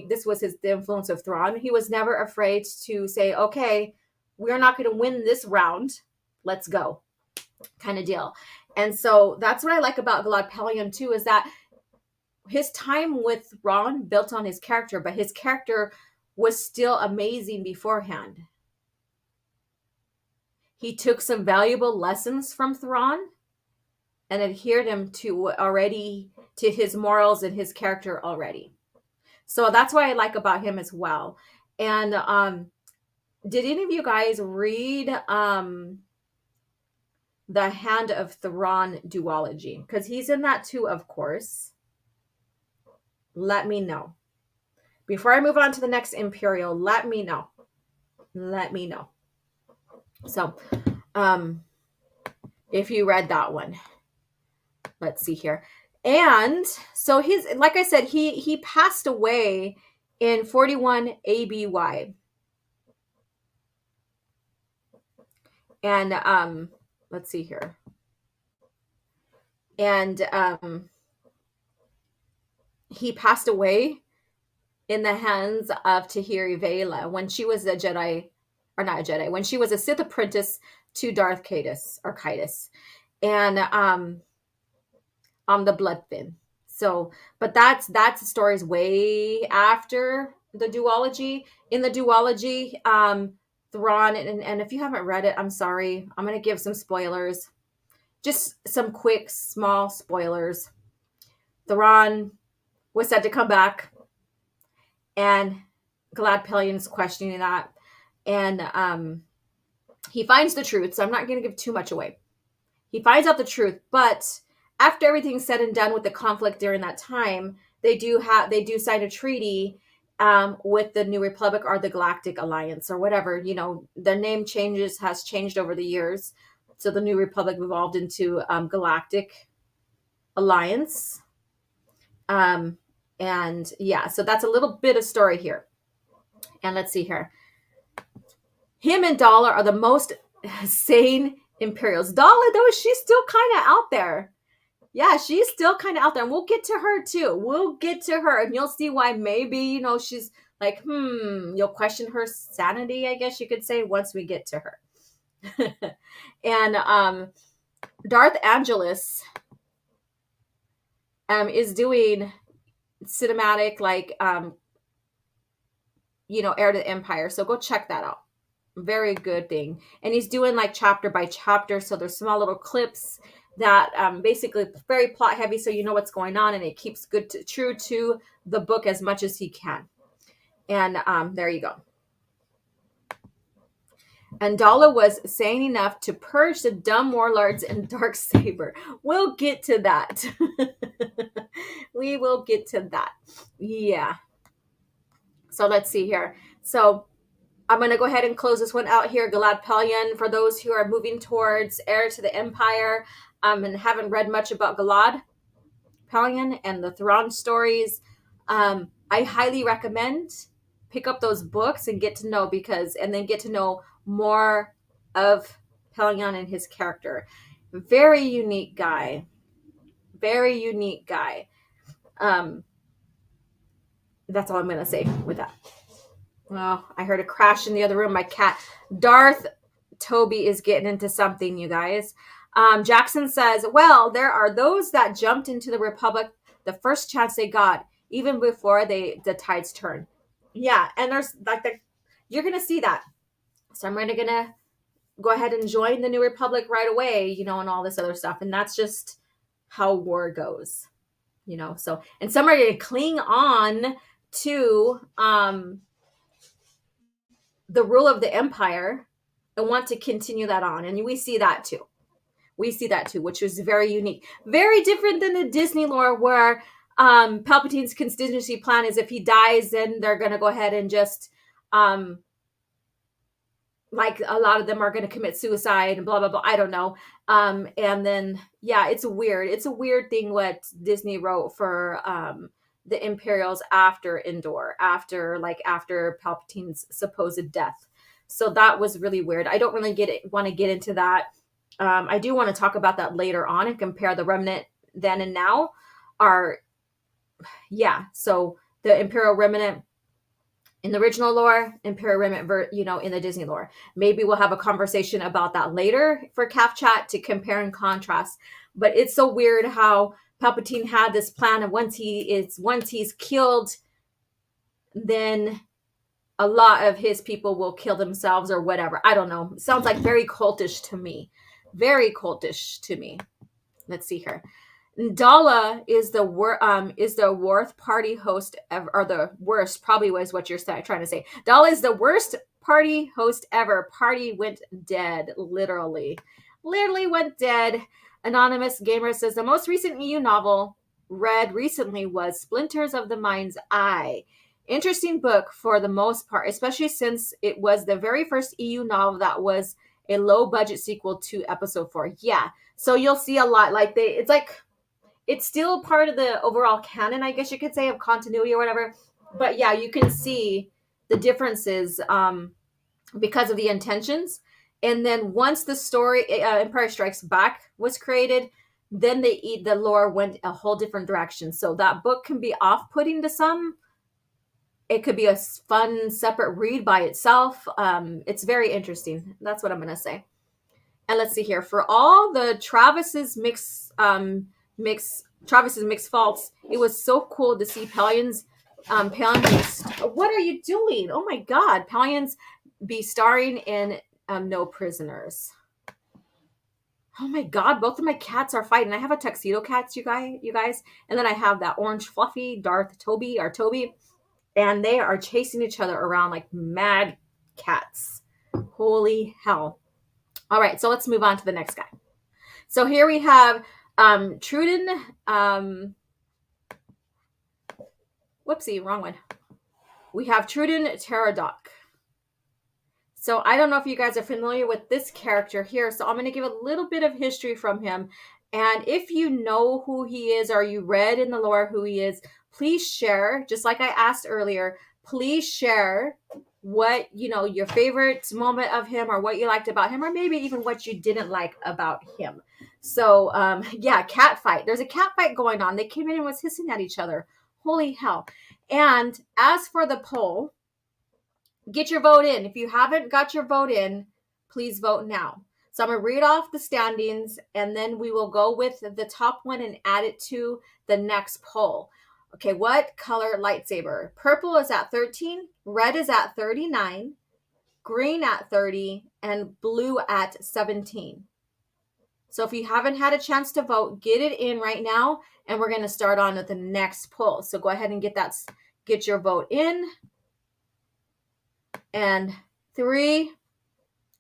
this was the influence of Thrawn. He was never afraid to say, okay, we're not going to win this round. Let's go, kind of deal. And so that's what I like about Galad Pelion too, is that his time with Thrawn built on his character, but his character was still amazing beforehand. He took some valuable lessons from Thrawn and adhered him to his morals and his character already. So that's what I like about him as well. And did any of you guys read the Hand of Thrawn duology? Because he's in that too, of course. Let me know. Before I move on to the next Imperial, let me know. So, if you read that one, let's see here. And so like I said, he passed away in 41 ABY. And let's see here. And he passed away in the hands of Tahiri Vela when she was a Jedi, or not a Jedi, when she was a Sith apprentice to Darth Caedus, and on the Bloodfin. So, but that's the story's way after the duology. In the duology, Thrawn, and if you haven't read it, I'm sorry, I'm going to give some spoilers. Just some quick, small spoilers. Thrawn was said to come back, and Galad Pelion's questioning that. And he finds the truth, so I'm not going to give too much away. He finds out the truth, but after everything's said and done with the conflict during that time, they do sign a treaty with the New Republic or the Galactic Alliance or whatever. The name has changed over the years. So the New Republic evolved into Galactic Alliance. And yeah, so that's a little bit of story here. And let's see here. Him and Dollar are the most sane Imperials. Dala, though, she's still kind of out there. Yeah, she's still kind of out there. And we'll get to her too. We'll get to her. And you'll see why maybe, she's like, you'll question her sanity, I guess you could say, once we get to her. And Darth Angelus is doing cinematic, Heir to the Empire. So go check that out. Very good thing. And he's doing like chapter by chapter. So there's small little clips that basically very plot heavy, so you know what's going on, and it keeps true to the book as much as he can. And there you go. And Dala was sane enough to purge the dumb warlords and Darksaber. We'll get to that. We will get to that. Yeah. So let's see here. So I'm going to go ahead and close this one out here. Galad Pellaeon, for those who are moving towards Heir to the Empire and haven't read much about Galad Pellaeon and the Thrawn stories, I highly recommend pick up those books and get to know and then get to know more of Pellaeon and his character. Very unique guy. Very unique guy. That's all I'm going to say with that. Well, I heard a crash in the other room. My cat, Darth Toby, is getting into something, you guys. Jackson says, well, there are those that jumped into the Republic the first chance they got, even before the tides turn. Yeah, and there's you're going to see that. So I'm going to go ahead and join the New Republic right away, and all this other stuff. And that's just how war goes, So, and some are going to cling on to the rule of the Empire and want to continue that on. And we see that too. Which was very unique. Very different than the Disney lore, where Palpatine's contingency plan is if he dies, then they're going to go ahead and just, like a lot of them are going to commit suicide and blah, blah, blah. I don't know. And then, yeah, it's weird. It's a weird thing what Disney wrote for the Imperials after Endor, after Palpatine's supposed death. So that was really weird. I don't really want to get into that. I do want to talk about that later on and compare the remnant then and now. So the Imperial remnant in the original lore, Imperial remnant, in the Disney lore. Maybe we'll have a conversation about that later for CAF Chat to compare and contrast. But it's so weird how Palpatine had this plan of once he's killed, then a lot of his people will kill themselves or whatever. I don't know. It sounds like very cultish to me. Very cultish to me. Let's see here. Dala is the worst party host ever, or the worst, probably was what you're trying to say. Dala is the worst party host ever. Party went dead, literally went dead. Anonymous Gamer says the most recent EU novel read recently was Splinters of the Mind's Eye. Interesting book for the most part, especially since it was the very first EU novel that was a low budget sequel to episode 4. Yeah. So you'll see a lot it's still part of the overall canon, I guess you could say, of continuity or whatever. But yeah, you can see the differences because of the intentions. And then once the story Empire Strikes Back was created, then the lore went a whole different direction. So that book can be off-putting to some. It could be a fun, separate read by itself. It's very interesting. That's what I'm going to say. And let's see here. For all the Travis's mixed faults, it was so cool to see Pellaeon's what are you doing? Oh my God. Pellaeon's be starring in No Prisoners. Oh my God, both of my cats are fighting. I have a tuxedo cat, you guys. And then I have that orange fluffy Toby, and they are chasing each other around like mad cats. Holy hell. All right, so let's move on to the next guy. So here we have Truden. Whoopsie, wrong one. We have Truden Teradok. So I don't know if you guys are familiar with this character here. So I'm going to give a little bit of history from him. And if you know who he is or you read in the lore who he is, please share. Just like I asked earlier, please share what, your favorite moment of him, or what you liked about him, or maybe even what you didn't like about him. So yeah, cat fight. There's a cat fight going on. They came in and was hissing at each other. Holy hell. And as for the poll, get your vote in. If you haven't got your vote in, please vote now. So I'm going to read off the standings, and then we will go with the top one and add it to the next poll. Okay, what color lightsaber? Purple is at 13, red is at 39, green at 30, and blue at 17. So if you haven't had a chance to vote, get it in right now, and we're going to start on with the next poll. So go ahead and get your vote in. And 3,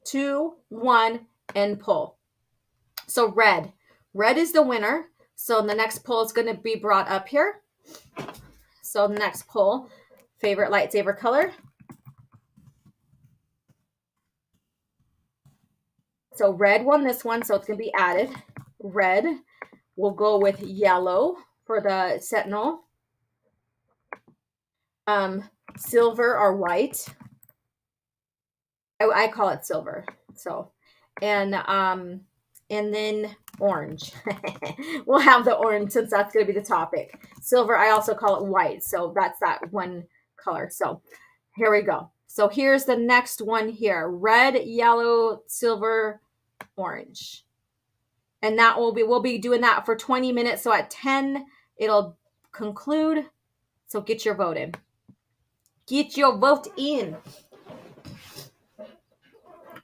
2, 1, and poll. So red is the winner. So the next poll is going to be brought up here. So the next poll, favorite lightsaber color. So red won this one, so it's going to be added. Red. We'll go with yellow for the Sentinel. Silver or white. I call it silver. So, and then orange. We'll have the orange since that's going to be the topic. Silver, I also call it white. So that's that one color. So here we go. So here's the next one here. Red, yellow, silver, orange. And that we'll be doing that for 20 minutes. So at 10, it'll conclude. So get your vote in. Get your vote in.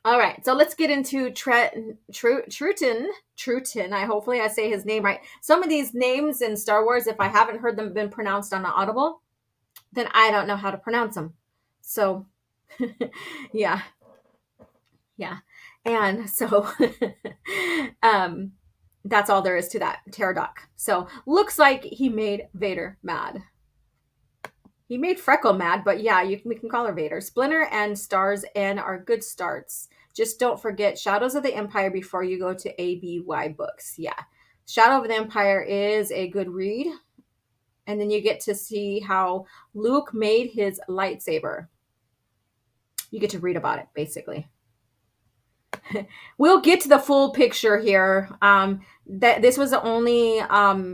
All right, so let's get into Truton. Hopefully I say his name right. Some of these names in Star Wars, if I haven't heard them been pronounced on the Audible, then I don't know how to pronounce them. So, yeah. And so, that's all there is to that. Pterodot. So looks like he made Vader mad. He made Freckle mad, but yeah, we can call her Vader. Splinter and Stars N are good starts. Just don't forget Shadows of the Empire before you go to ABY books. Yeah. Shadow of the Empire is a good read. And then you get to see how Luke made his lightsaber. You get to read about it, basically. We'll get to the full picture here. This was the only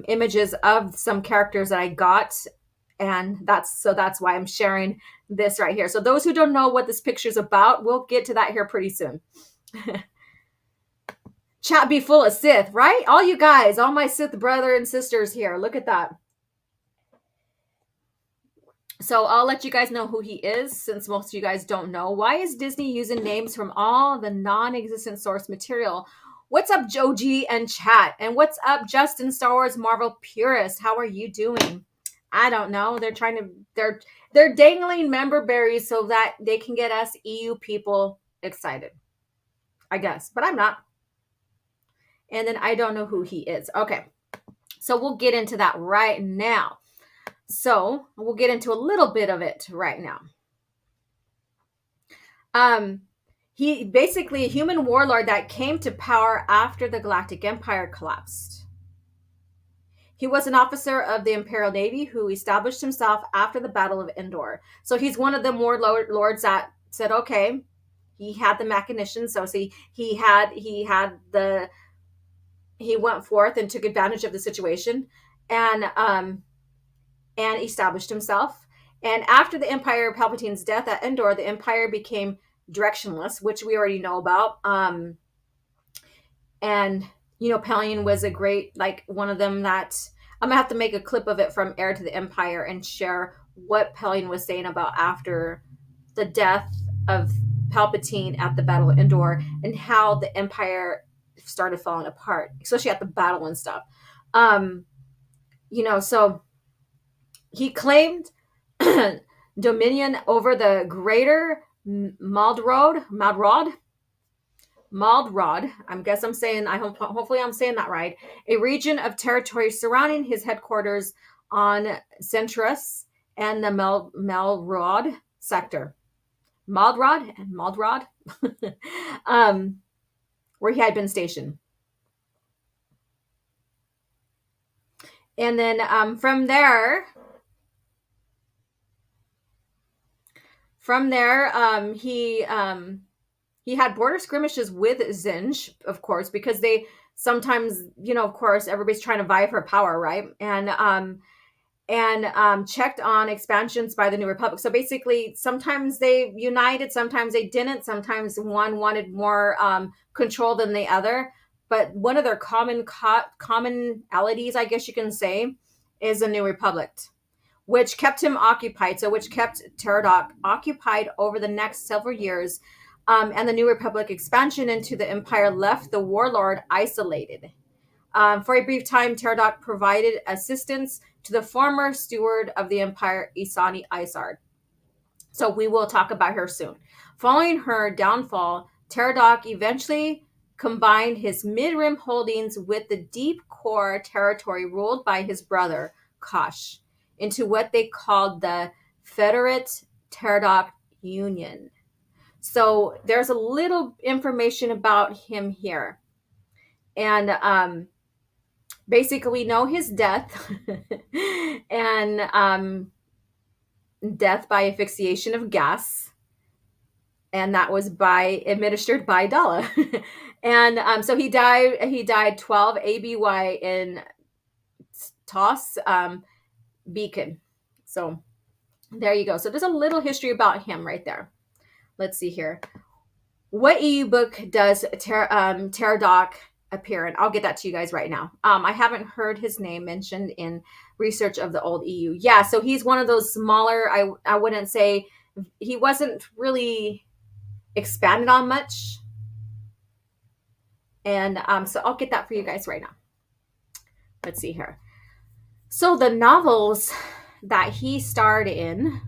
images of some characters that I got. And that's why I'm sharing this right here. So those who don't know what this picture is about, we'll get to that here pretty soon. Chat be full of Sith, right? All you guys, all my Sith brother and sisters here. Look at that. So I'll let you guys know who he is, since most of you guys don't know. Why is Disney using names from all the non-existent source material? What's up, Joji and chat? And what's up, Justin, Star Wars Marvel purist? How are you doing? I don't know. They're dangling member berries so that they can get us EU people excited, I guess, but I'm not. And then I don't know who he is. Okay. So we'll get into that right now. So we'll get into a little bit of it right now. He basically a human warlord that came to power after the Galactic Empire collapsed. He was an officer of the Imperial Navy who established himself after the Battle of Endor. So he's one of the warlords that said, okay, he had the machinations. So see, he went forth and took advantage of the situation and established himself. And after the Empire Palpatine's death at Endor, the Empire became directionless, which we already know about. And Palpatine was a great, one of them that I'm gonna have to make a clip of it from Heir to the Empire and share what Palpatine was saying about after the death of Palpatine at the Battle of Endor and how the Empire started falling apart, especially at the battle and stuff. So he claimed dominion over the greater Maldrod. Hopefully I'm saying that right. A region of territory surrounding his headquarters on Centrus and the Melrod sector. Maldrod, where he had been stationed. And then from there, From there, he had border skirmishes with Zinj, of course, because they sometimes, of course, everybody's trying to vie for power, right? And checked on expansions by the New Republic. So basically, sometimes they united, sometimes they didn't. Sometimes one wanted more control than the other. But one of their commonalities, I guess you can say, is the New Republic, which kept him occupied. So which kept Pterodot occupied over the next several years. And the New Republic expansion into the Empire left the warlord isolated. For a brief time, Pterodot provided assistance to the former steward of the Empire, Isani Isard. So we will talk about her soon. Following her downfall, Pterodot eventually combined his mid-rim holdings with the deep core territory ruled by his brother, Kosh, into what they called the Federate Pterodot Union. So there's a little information about him here. And basically, we know his death and death by asphyxiation of gas. And that was administered by Dala. And so he died 12 ABY in Toss Beacon. So there you go. So there's a little history about him right there. Let's see here. What EU book does Pterodot appear in? I'll get that to you guys right now. I haven't heard his name mentioned in research of the old EU. Yeah, so he's one of those smaller, I wouldn't say, he wasn't really expanded on much. And so I'll get that for you guys right now. Let's see here. So the novels that he starred in,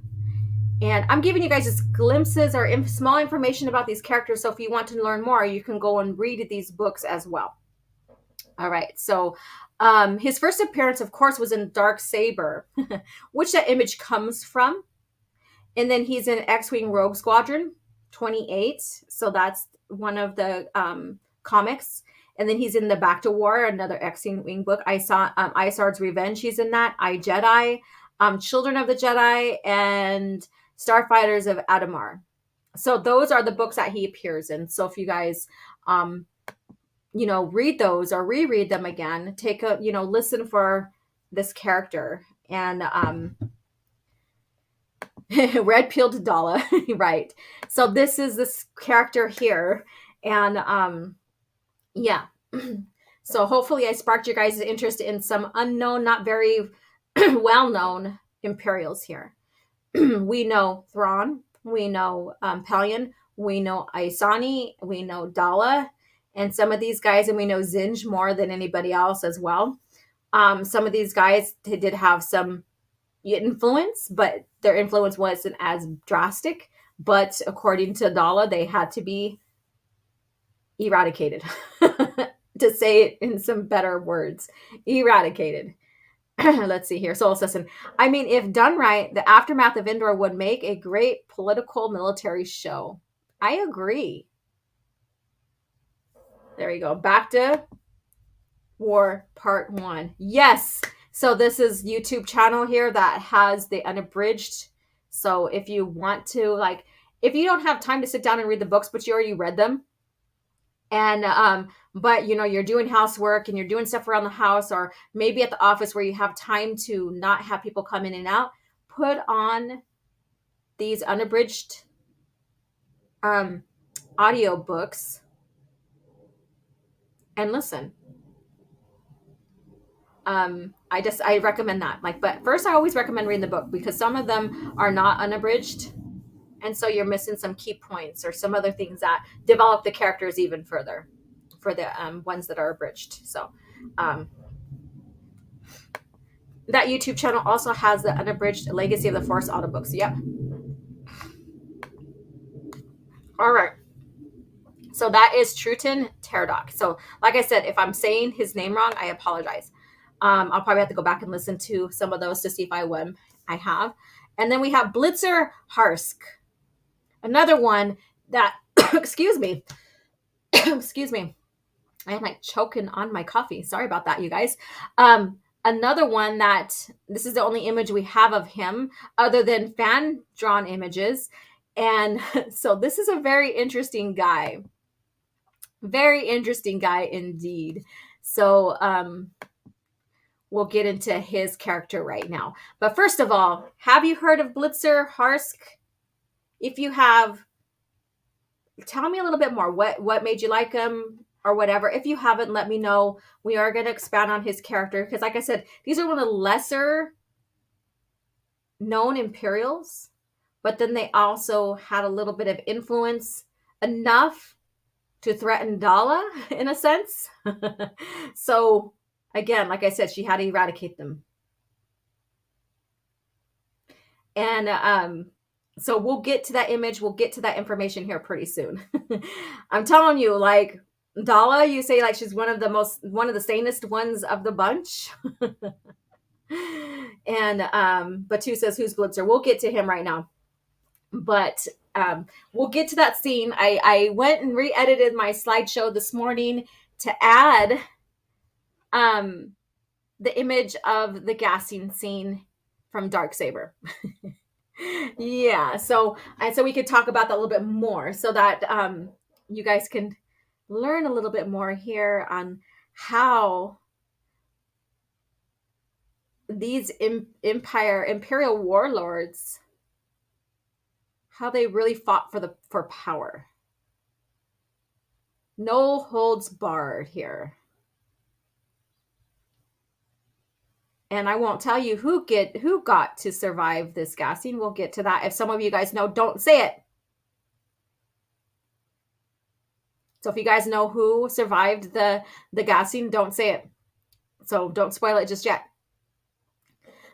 and I'm giving you guys just glimpses or small information about these characters. So if you want to learn more, you can go and read these books as well. All right. So his first appearance, of course, was in Dark Saber, which that image comes from. And then he's in X-Wing Rogue Squadron 28. So that's one of the comics. And then he's in the Back to War, another X-Wing book. I saw Isard's Revenge. He's in that. I, Jedi, Children of the Jedi, and Starfighters of Adamar. So those are the books that he appears in. So if you guys, read those or reread them again, take a, listen for this character. And red pilled Dala, right? So this is this character here. And yeah. So hopefully I sparked your guys' interest in some unknown, not very well-known Imperials here. We know Thrawn, we know Pelion, we know Isani, we know Dala, and some of these guys, and we know Zinj more than anybody else as well. Some of these guys did have some influence, but their influence wasn't as drastic. But according to Dala, they had to be eradicated. To say it in some better words, eradicated. Let's see here. Soul Assassin. I mean, if done right, the aftermath of Endor would make a great political military show. I agree. There you go. Back to War Part 1. Yes. So this is YouTube channel here that has the unabridged. So if you want to, if you don't have time to sit down and read the books, but you already read them, and but you're doing housework and you're doing stuff around the house, or maybe at the office where you have time to not have people come in and out, put on these unabridged audio books and listen. I recommend that. But first I always recommend reading the book, because some of them are not unabridged. And so you're missing some key points or some other things that develop the characters even further for the ones that are abridged. So that YouTube channel also has the unabridged Legacy of the Force audiobooks. Yep. All right. So that is Truton Pterodot. So like I said, if I'm saying his name wrong, I apologize. I'll probably have to go back and listen to some of those to see if I have. And then we have Blitzer Harsk. Another one that, excuse me, I'm choking on my coffee. Sorry about that, you guys. Another one that, this is the only image we have of him other than fan drawn images. And so this is a very interesting guy. Very interesting guy indeed. So we'll get into his character right now. But first of all, have you heard of Blitzer Harsk? If you have, tell me a little bit more. What made you like him or whatever? If you haven't, let me know. We are going to expand on his character because, like I said, these are one of the lesser known Imperials, but then they also had a little bit of influence, enough to threaten Dala in a sense. So again, like I said, she had to eradicate them. And so we'll get to that image. We'll get to that information here pretty soon. I'm telling you, like Dala, you say like she's one of the sanest ones of the bunch. And Batu says, who's Blitzer? We'll get to him right now. But we'll get to that scene. I went and re-edited my slideshow this morning to add the image of the gassing scene from Darksaber. Yeah, so we could talk about that a little bit more so that you guys can learn a little bit more here on how these Imperial warlords, how they really fought for power. No holds barred here. And I won't tell you who got to survive this gassing. We'll get to that. If some of you guys know, don't say it. So if you guys know who survived the gassing, don't say it. So don't spoil it just yet.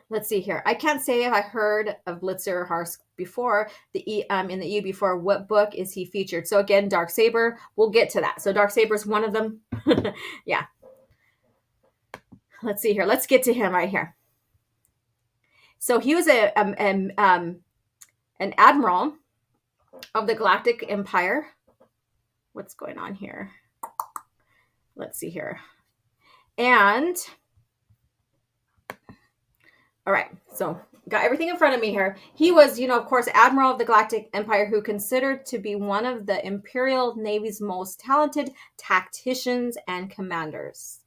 Let's see here. I can't say if I heard of Blitzer Harsk before in the EU before. What book is he featured? So again, Darksaber. We'll get to that. So Darksaber's one of them. Yeah. Let's see here. Let's get to him right here. So he was an admiral of the Galactic Empire. What's going on here? Let's see here. And all right, so got everything in front of me here. He was, of course, Admiral of the Galactic Empire, who considered to be one of the Imperial Navy's most talented tacticians and commanders.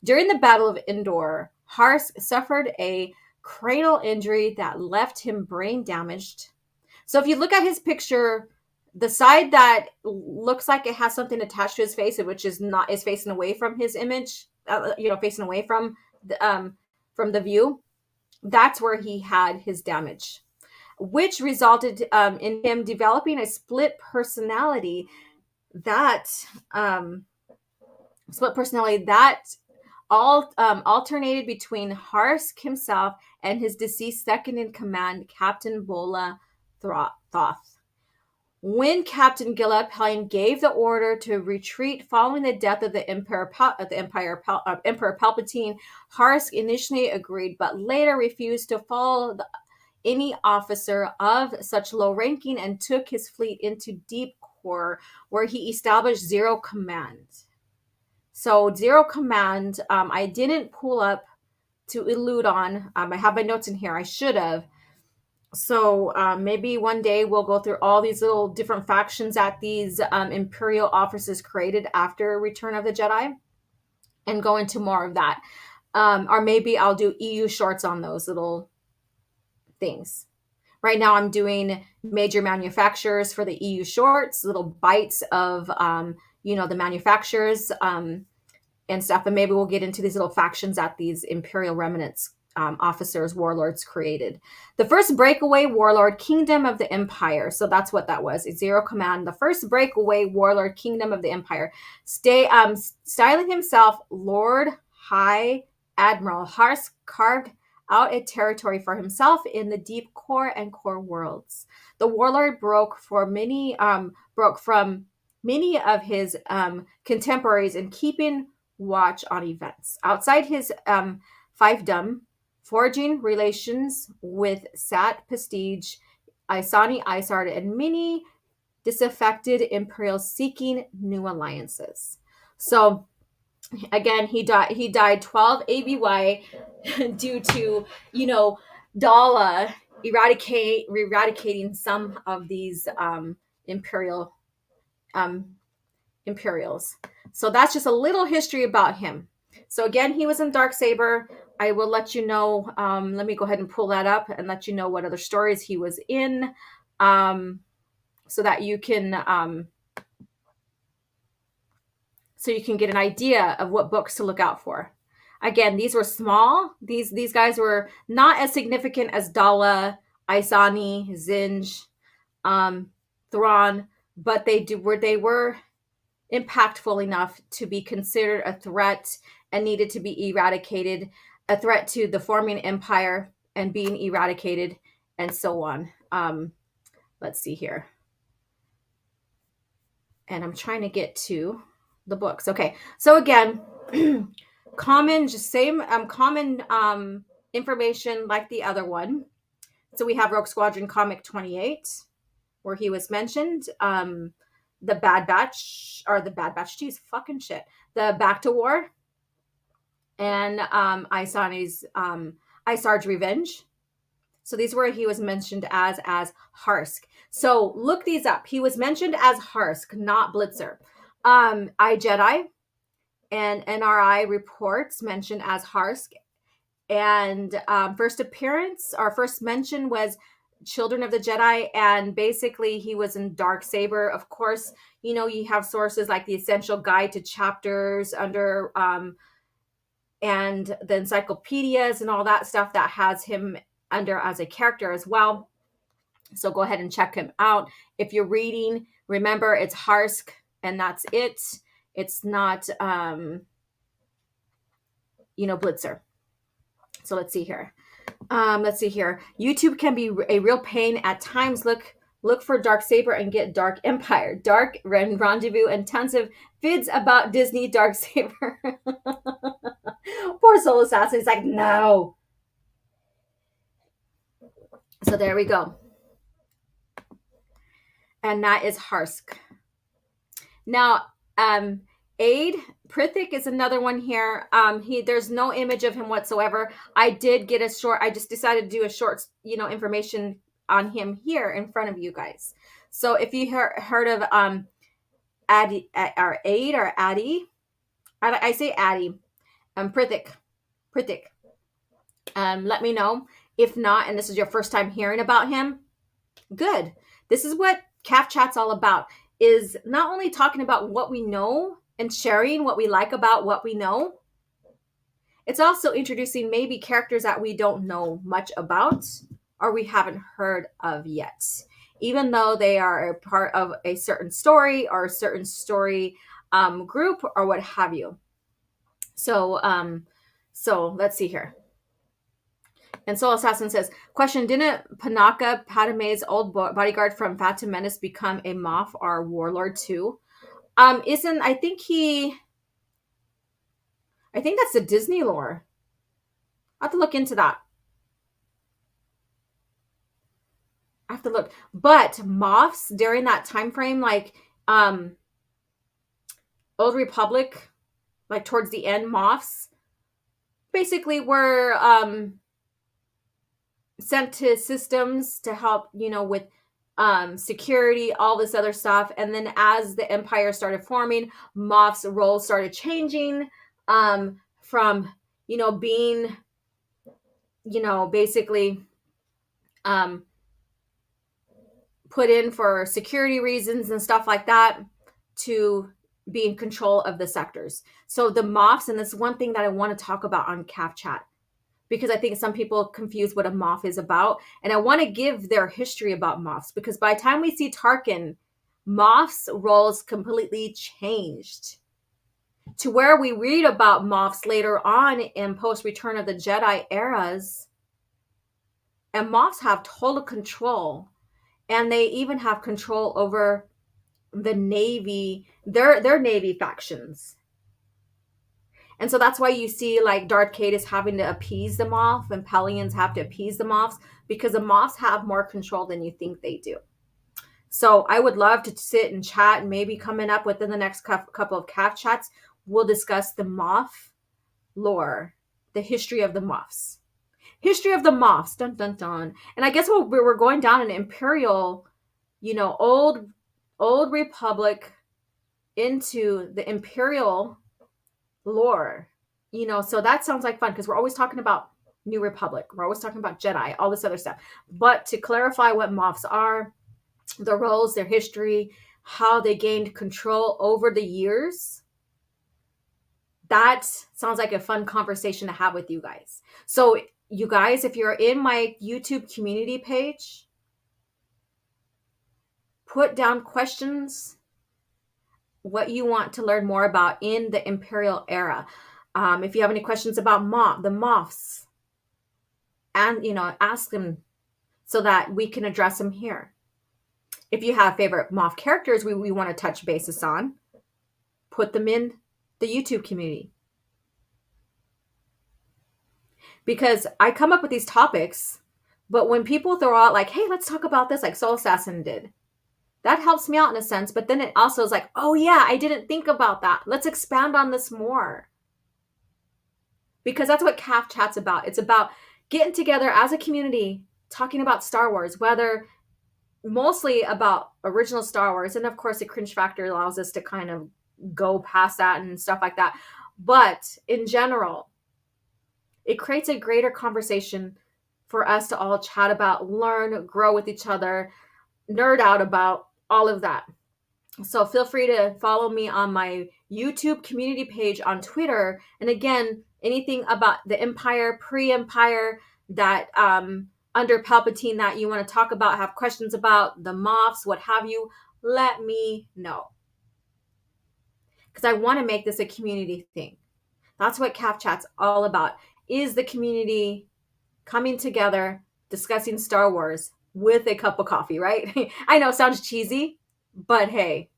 During the Battle of Endor, Harsk suffered a cranial injury that left him brain damaged. So if you look at his picture, the side that looks like it has something attached to his face, which is facing away from his image, facing away from the view, that's where he had his damage, which resulted in him developing a split personality that alternated between Harsk himself and his deceased second in command, Captain Bola Thoth. When Captain Gilip Hellion gave the order to retreat following the death of the Emperor Palpatine, Harsk initially agreed, but later refused to follow any officer of such low ranking and took his fleet into Deep Core, where he established Zero Command. So Zero Command, I didn't pull up to elude on. I have my notes in here. I should have. So maybe one day we'll go through all these little different factions that these Imperial officers created after Return of the Jedi and go into more of that. Or maybe I'll do EU shorts on those little things. Right now I'm doing major manufacturers for the EU shorts, little bites of, the manufacturers and stuff. And maybe we'll get into these little factions that these Imperial remnants officers, warlords created. The first breakaway warlord kingdom of the Empire. So that's what that was. It's Zero Command. The first breakaway warlord kingdom of the Empire. Styling himself Lord High Admiral, Harsk carved out a territory for himself in the Deep Core and Core worlds. The warlord broke from many of his contemporaries in keeping watch on events outside his fiefdom, forging relations with Sat Prestige, Isani Isard, and many disaffected Imperials seeking new alliances. So again, he died 12 ABY due to, Dala eradicating some of these imperial um, Imperials. So that's just a little history about him. So again, he was in Darksaber. I will let you know. Let me go ahead and pull that up and let you know what other stories he was in, so that you can get an idea of what books to look out for. Again, these were small. These guys were not as significant as Dala, Isani, Zinj, Thrawn, but they were impactful enough to be considered a threat and needed to be eradicated, a threat to the forming empire and being eradicated, and so on. Let's see here. And I'm trying to get to the books. Okay, so again, common, just same common information like the other one. So we have Rogue Squadron Comic 28, where he was mentioned. The Bad Batch, geez, fucking shit. The Back to War, and Isani's Isar's Revenge. So these were he was mentioned as Harsk. So look these up. He was mentioned as Harsk, not Blitzer. iJedi and NRI reports mentioned as Harsk. And first appearance, our first mention was Children of the Jedi, and basically he was in Darksaber. Of course, you have sources like the Essential Guide to Chapters under and the encyclopedias and all that stuff that has him under as a character as well. So go ahead and check him out. If you're reading, remember it's Harsk and that's it. It's not Blitzer. So let's see here. YouTube can be a real pain at times. Look for Darksaber and get Dark Empire, Dark Rendezvous, and tons of vids about Disney Darksaber. Poor Soul Assassin. He's like, no. So there we go. And that is Harsk. Now, Aid Prithik is another one here. There's no image of him whatsoever. I did get I just decided to do a short, information on him here in front of you guys. So if you heard of Addy or Aid or Addy, I say Addy, Prithik. Let me know. If not, and this is your first time hearing about him, good. This is what CAF Chat's all about, is not only talking about what we know and sharing what we like about what we know, it's also introducing maybe characters that we don't know much about or we haven't heard of yet, even though they are a part of a certain story or a certain story group or what have you. So let's see here. And Soul Assassin says, question, didn't Panaka, Padme's old bodyguard from Phantom Menace, become a Moff or warlord too? I think that's the Disney lore. I have to look into that. I have to look. But Moffs during that time frame, like Old Republic, like towards the end, Moffs basically were sent to systems to help, with security, all this other stuff. And then as the empire started forming, Moff's role started changing from, being, basically put in for security reasons and stuff like that to be in control of the sectors. So the Moffs, and this is one thing that I want to talk about on CAF Chat, because I think some people confuse what a Moff is about. And I want to give their history about Moffs, because by the time we see Tarkin, Moff's roles completely changed to where we read about Moffs later on in post-Return of the Jedi eras. And Moffs have total control. And they even have control over the Navy, their Navy factions. And so that's why you see like Darth Caedus having to appease the Moff, and Pelions have to appease the Moffs, because the Moffs have more control than you think they do. So I would love to sit and chat, and maybe coming up within the next couple of CAF Chats, we'll discuss the Moff lore, the history of the Moffs. History of the Moths. Dun dun dun. And I guess we're going down an Imperial, old Republic into the Imperial lore. So that sounds like fun because we're always talking about New Republic. We're always talking about Jedi, all this other stuff. But to clarify what moths are, their roles, their history, how they gained control over the years, that sounds like a fun conversation to have with you guys. So you guys, if you're in my YouTube community page, put down questions, what you want to learn more about in the Imperial era. If you have any questions about the moths, and ask them so that we can address them here. If you have favorite moth characters we want to touch bases on, put them in the YouTube community. Because I come up with these topics, but when people throw out like, hey, let's talk about this, like Soul Assassin did, that helps me out in a sense. But then it also is like, oh yeah, I didn't think about that. Let's expand on this more. Because that's what CAF Chat's about. It's about getting together as a community, talking about Star Wars, whether mostly about original Star Wars. And of course, the Cringe Factor allows us to kind of go past that and stuff like that. But in general, it creates a greater conversation for us to all chat about, learn, grow with each other, nerd out about all of that. So feel free to follow me on my YouTube community page on Twitter. And again, anything about the Empire, pre-Empire, that under Palpatine that you want to talk about, have questions about, the Moths, what have you, let me know. Because I want to make this a community thing. That's what CAF Chat's all about, is the community coming together, discussing Star Wars with a cup of coffee, right? I know it sounds cheesy, but hey,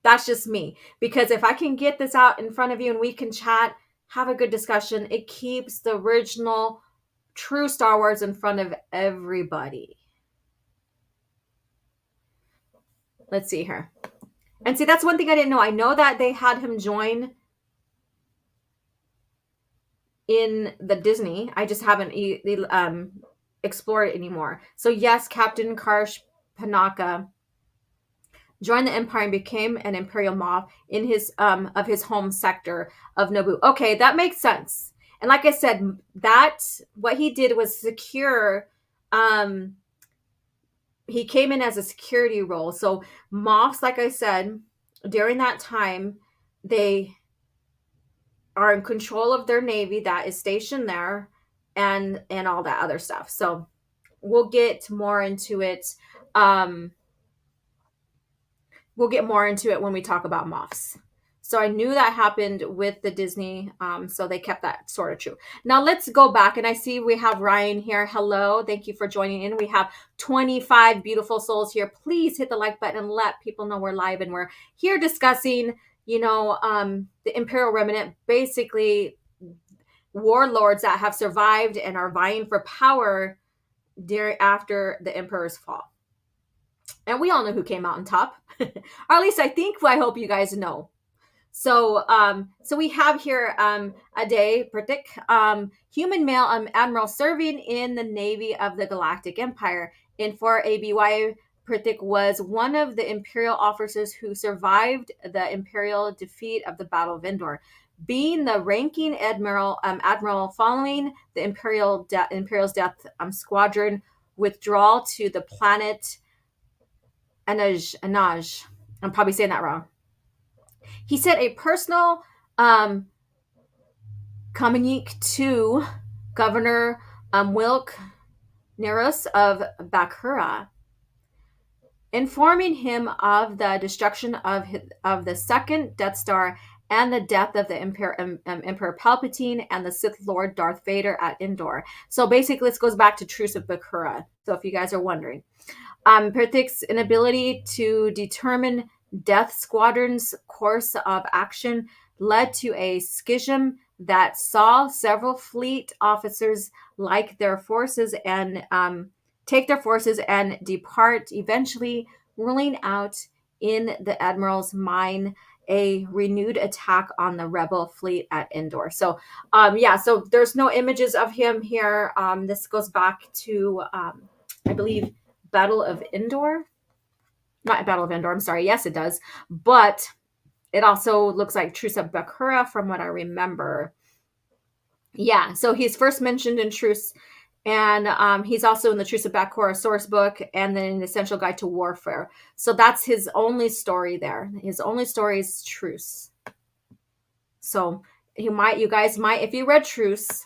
that's just me. Because if I can get this out in front of you and we can chat, have a good discussion, it keeps the original true Star Wars in front of everybody. Let's see here. And see, that's one thing I didn't know. I know that they had him join in the Disney. I just haven't explored it anymore. So yes, Captain Karsh Panaka joined the Empire and became an Imperial Moth in his home sector of Naboo. Okay, that makes sense. And like I said, that what he did was secure. He came in as a security role. So Moths, like I said, during that time, they are in control of their navy that is stationed there, and all that other stuff. So we'll get more into it. We'll get more into it when we talk about Moths. So I knew that happened with the Disney. So they kept that sort of true. Now let's go back, and I see we have Ryan here. Hello. Thank you for joining in. We have 25 beautiful souls here. Please hit the like button and let people know we're live and we're here discussing, the Imperial Remnant, basically warlords that have survived and are vying for power after the Emperor's fall. And we all know who came out on top, or at least I hope you guys know. So we have here Ade Pratik, human male admiral serving in the Navy of the Galactic Empire. In 4 ABY, Pratik was one of the Imperial officers who survived the Imperial defeat of the Battle of Endor, being the ranking admiral following the Imperial's death. Squadron withdrawal to the planet Anaj. I'm probably saying that wrong. He said a personal communique to Governor Wilk Nerus of Bakura, informing him of the destruction of the second Death Star and the death of the Emperor Palpatine and the Sith Lord Darth Vader at Endor. So basically, this goes back to Truce of Bakura. So if you guys are wondering. Pratik's inability to determine Death Squadron's course of action led to a schism that saw several fleet officers take their forces and depart, eventually ruling out in the admiral's mind a renewed attack on the rebel fleet at Endor. So yeah, so there's no images of him here. This goes back to I believe Battle of Endor. Not Battle of Endor, I'm sorry. Yes, it does. But it also looks like Truce at Bakura from what I remember. Yeah, so he's first mentioned in Truce, and he's also in the Truce of Bakura source book, and then an Essential Guide to Warfare. So that's his only story there. His only story is Truce. So you guys might, if you read Truce,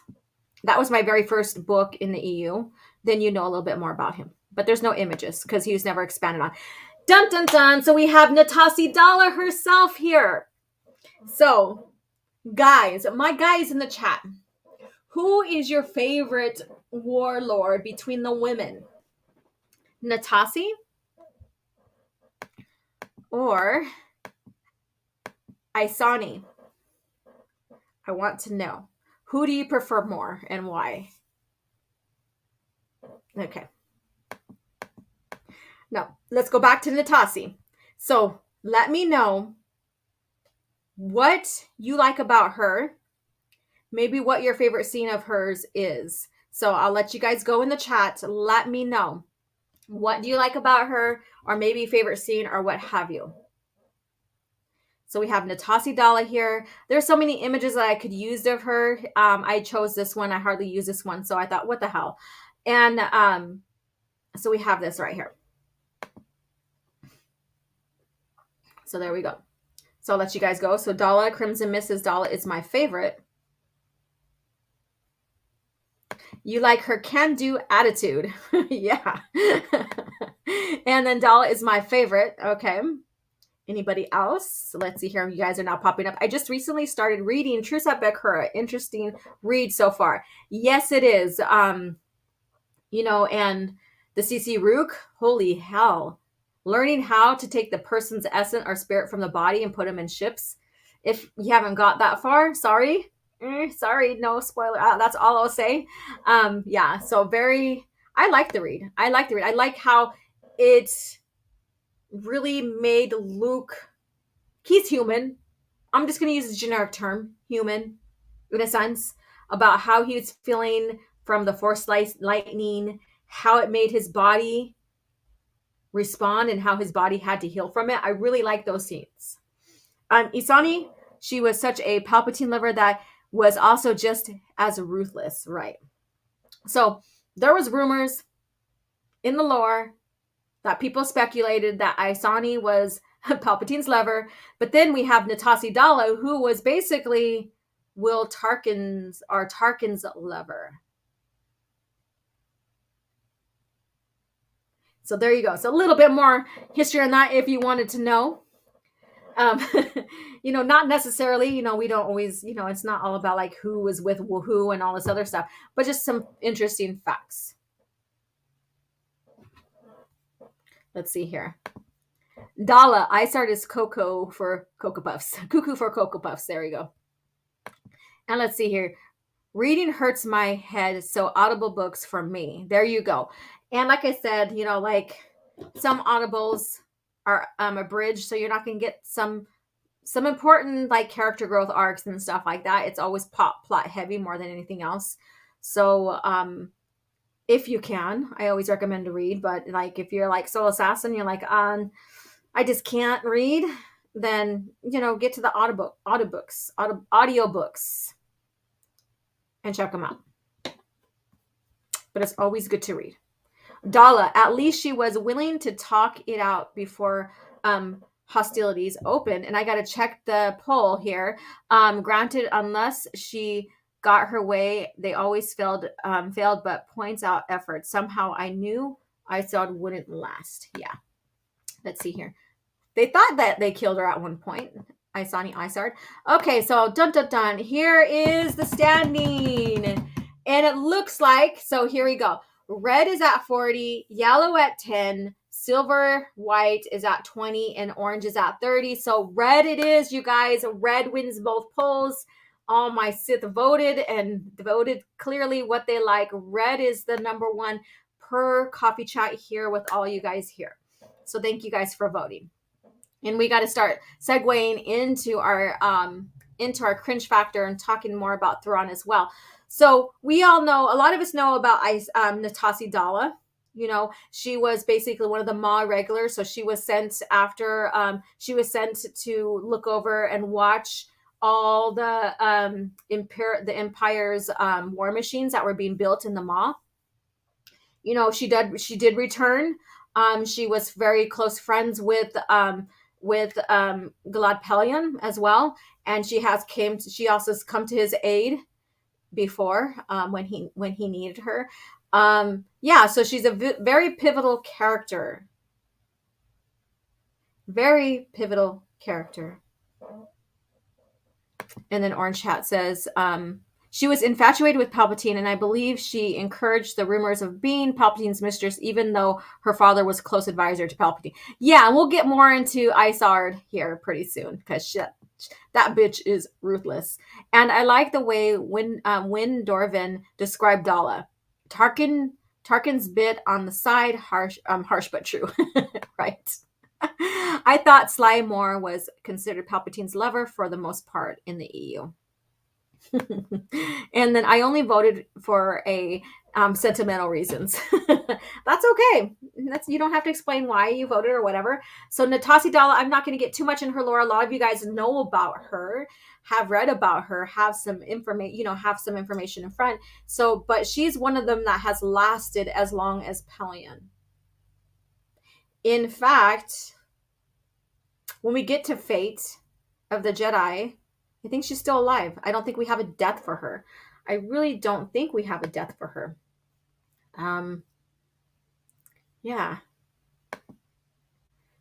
that was my very first book in the EU, then you know a little bit more about him. But there's no images because he was never expanded on. Dun dun dun! So we have Natasi Dalla herself here. So, guys, my guys in the chat, who is your favorite warlord between the women? Natasi or Isani? I want to know. Who do you prefer more and why? Okay. Now, let's go back to Natasi. So, let me know what you like about her. Maybe what your favorite scene of hers is. So, I'll let you guys go in the chat. Let me know. What do you like about her? Or maybe favorite scene or what have you. So we have Natasi Dalla here. There's so many images that I could use of her. I chose this one. I hardly use this one. So I thought, what the hell? And so we have this right here. So there we go. So I'll let you guys go. So Dalla, Crimson Mrs. Dalla is my favorite. You like her can-do attitude. Yeah. And then Dalla is my favorite. Okay. Anybody else? Let's see here. You guys are now popping up. I just recently started reading Truce at Bakura. Interesting read so far. Yes, it is. You know, and the CC Rook, holy hell. Learning how to take the person's essence or spirit from the body and put them in ships. If you haven't got that far, sorry. Sorry, no spoiler. That's all I'll say. Yeah, so I like the read. I like how it really made Luke, he's human. I'm just going to use a generic term, human, in a sense, about how he was feeling from the Force lightning, how it made his body respond and how his body had to heal from it. I really like those scenes. Isani, she was such a Palpatine lover that was also just as ruthless, right? So there was rumors in the lore that people speculated that Isani was Palpatine's lover, but then we have Natasi Dalla, who was basically Tarkin's lover. So there you go. So a little bit more history on that if you wanted to know. You know, not necessarily, you know, we don't always, you know, it's not all about like who was with who and all this other stuff, but just some interesting facts. Let's see here. Dalla, I started as Coco for Cocoa Puffs. Cuckoo for Cocoa Puffs. There you go. And let's see here. Reading hurts my head, so audible books for me. There you go. And like I said, you know, like some audibles are abridged, so you're not going to get some important like character growth arcs and stuff like that. It's always plot heavy more than anything else. So if you can, I always recommend to read. But like if you're like Soul Assassin, you're like I just can't read, then you know, get to the audiobooks and check them out. But it's always good to read. Dalla, at least she was willing to talk it out before hostilities opened. And I got to check the poll here. Granted, unless she got her way, they always failed, but points out effort. Somehow I knew Isard wouldn't last. Yeah. Let's see here. They thought that they killed her at one point. Isani Isard. Okay, so dun dun dun. Here is the standing. And it looks like, so here we go. Red is at 40, yellow at 10, silver, white is at 20, and orange is at 30. So red it is, you guys. Red wins both polls. All my Sith voted and voted clearly what they like. Red is the number one per coffee chat here with all you guys here. So thank you guys for voting. And we got to start segueing into our cringe factor and talking more about Thrawn as well. So we all know, a lot of us know about Natasi Dala. You know, she was basically one of the Maw regulars. So she was sent after she was sent to look over and watch all the the Empire's war machines that were being built in the Maw. You know, she did return. She was very close friends with Galad Pelion as well, and she also has come to his aid before, when he needed her. Yeah, so she's a very pivotal character, very pivotal character. And then Orange Hat says, she was infatuated with Palpatine, and I believe she encouraged the rumors of being Palpatine's mistress, even though her father was a close advisor to Palpatine. Yeah, and we'll get more into Isard here pretty soon, because that bitch is ruthless. And I like the way when Dorvin described Dala. Tarkin's bit on the side, harsh but true. Right. I thought Sly Moore was considered Palpatine's lover for the most part in the EU. And then I only voted for a sentimental reasons. That's okay. You don't have to explain why you voted or whatever. So Natasi Dala, I'm not going to get too much in her lore. A lot of you guys know about her, have read about her, have some information in front. So, but she's one of them that has lasted as long as Pelion. In fact, when we get to Fate of the Jedi, I think she's still alive. I don't think we have a death for her. I really don't think we have a death for her. Yeah.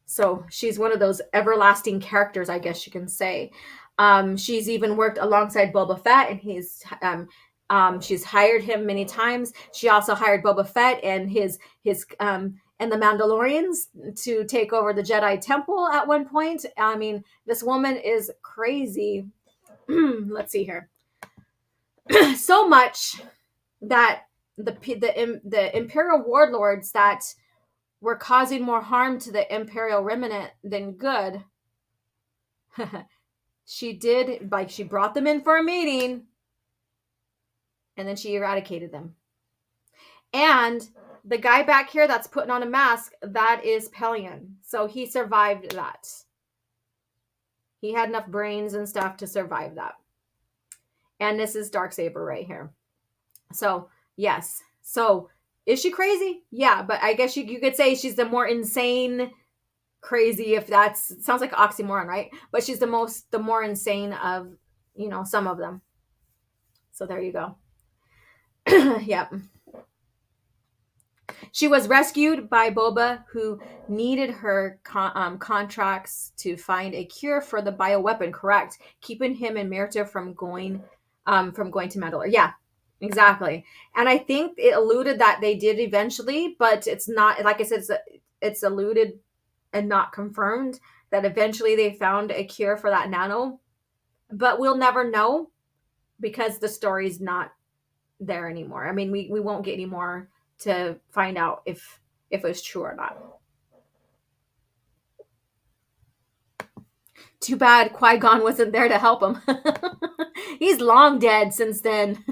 So she's one of those everlasting characters, I guess you can say. She's even worked alongside Boba Fett, and she's hired him many times. She also hired Boba Fett and his and the Mandalorians to take over the Jedi Temple at one point. I mean, this woman is crazy. Let's see here. So much that the Imperial warlords that were causing more harm to the Imperial remnant than good. She brought them in for a meeting, and then she eradicated them. And the guy back here that's putting on a mask, that is Pelion. So he survived that. He had enough brains and stuff to survive that. And this is Darksaber right here. So, yes. So, is she crazy? Yeah, but I guess you could say she's the more insane crazy, if sounds like oxymoron, right? But she's the more insane of, some of them. So there you go. Yep. She was rescued by Boba, who needed her contracts to find a cure for the bioweapon, correct? Keeping him and Mirta from going to Mandalore. Yeah, exactly. And I think it alluded that they did eventually, but it's not, like I said, it's alluded and not confirmed that eventually they found a cure for that nano. But we'll never know because the story's not there anymore. I mean, we won't get any more to find out if it was true or not. Too bad Qui-Gon wasn't there to help him. He's long dead since then.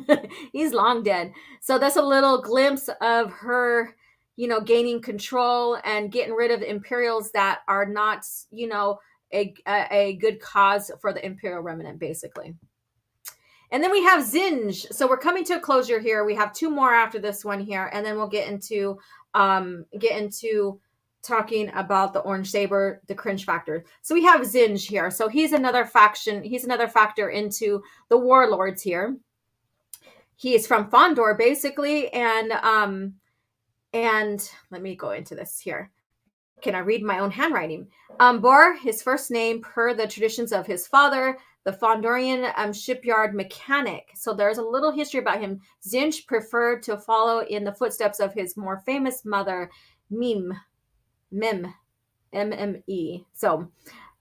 He's long dead. So that's a little glimpse of her, gaining control and getting rid of the Imperials that are not, a good cause for the Imperial remnant, basically. And then we have Zinj. So we're coming to a closure here. We have two more after this one here, and then we'll get into talking about the Orange Saber, the Cringe Factor. So we have Zinj here. So he's another faction. He's another factor into the warlords here. He is from Fondor, basically, and let me go into this here. Can I read my own handwriting? Bor, his first name per the traditions of his father, the Fondorian shipyard mechanic. So there's a little history about him. Zinj preferred to follow in the footsteps of his more famous mother, Mim, M-M-E. So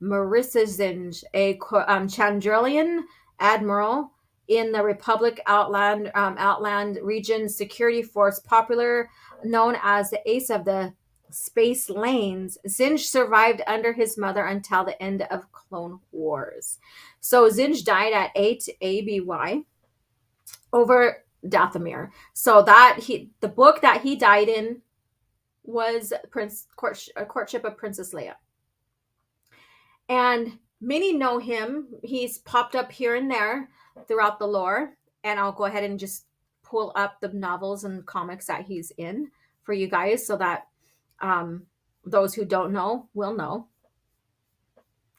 Marissa Zinj, a Chandrilian admiral in the Republic Outland region security force, popular known as the Ace of the space lanes, Zinj survived under his mother until the end of Clone Wars. So Zinj died at 8 ABY over Dathomir. So the book that he died in was Courtship of Princess Leia. And many know him. He's popped up here and there throughout the lore. And I'll go ahead and just pull up the novels and comics that he's in for you guys so that those who don't know will know.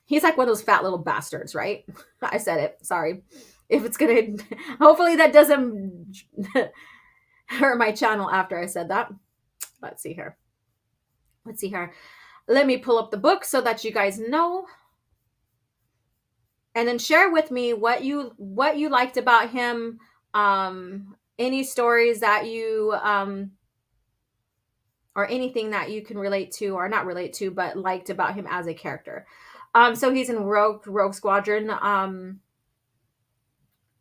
He's like one of those fat little bastards, right? I said it. Sorry. If it's going to, hopefully that doesn't hurt my channel after I said that. Let's see here. Let me pull up the book so that you guys know. And then share with me what you liked about him. Any stories that you, or anything that you can relate to or not relate to, but liked about him as a character. So he's in Rogue Squadron,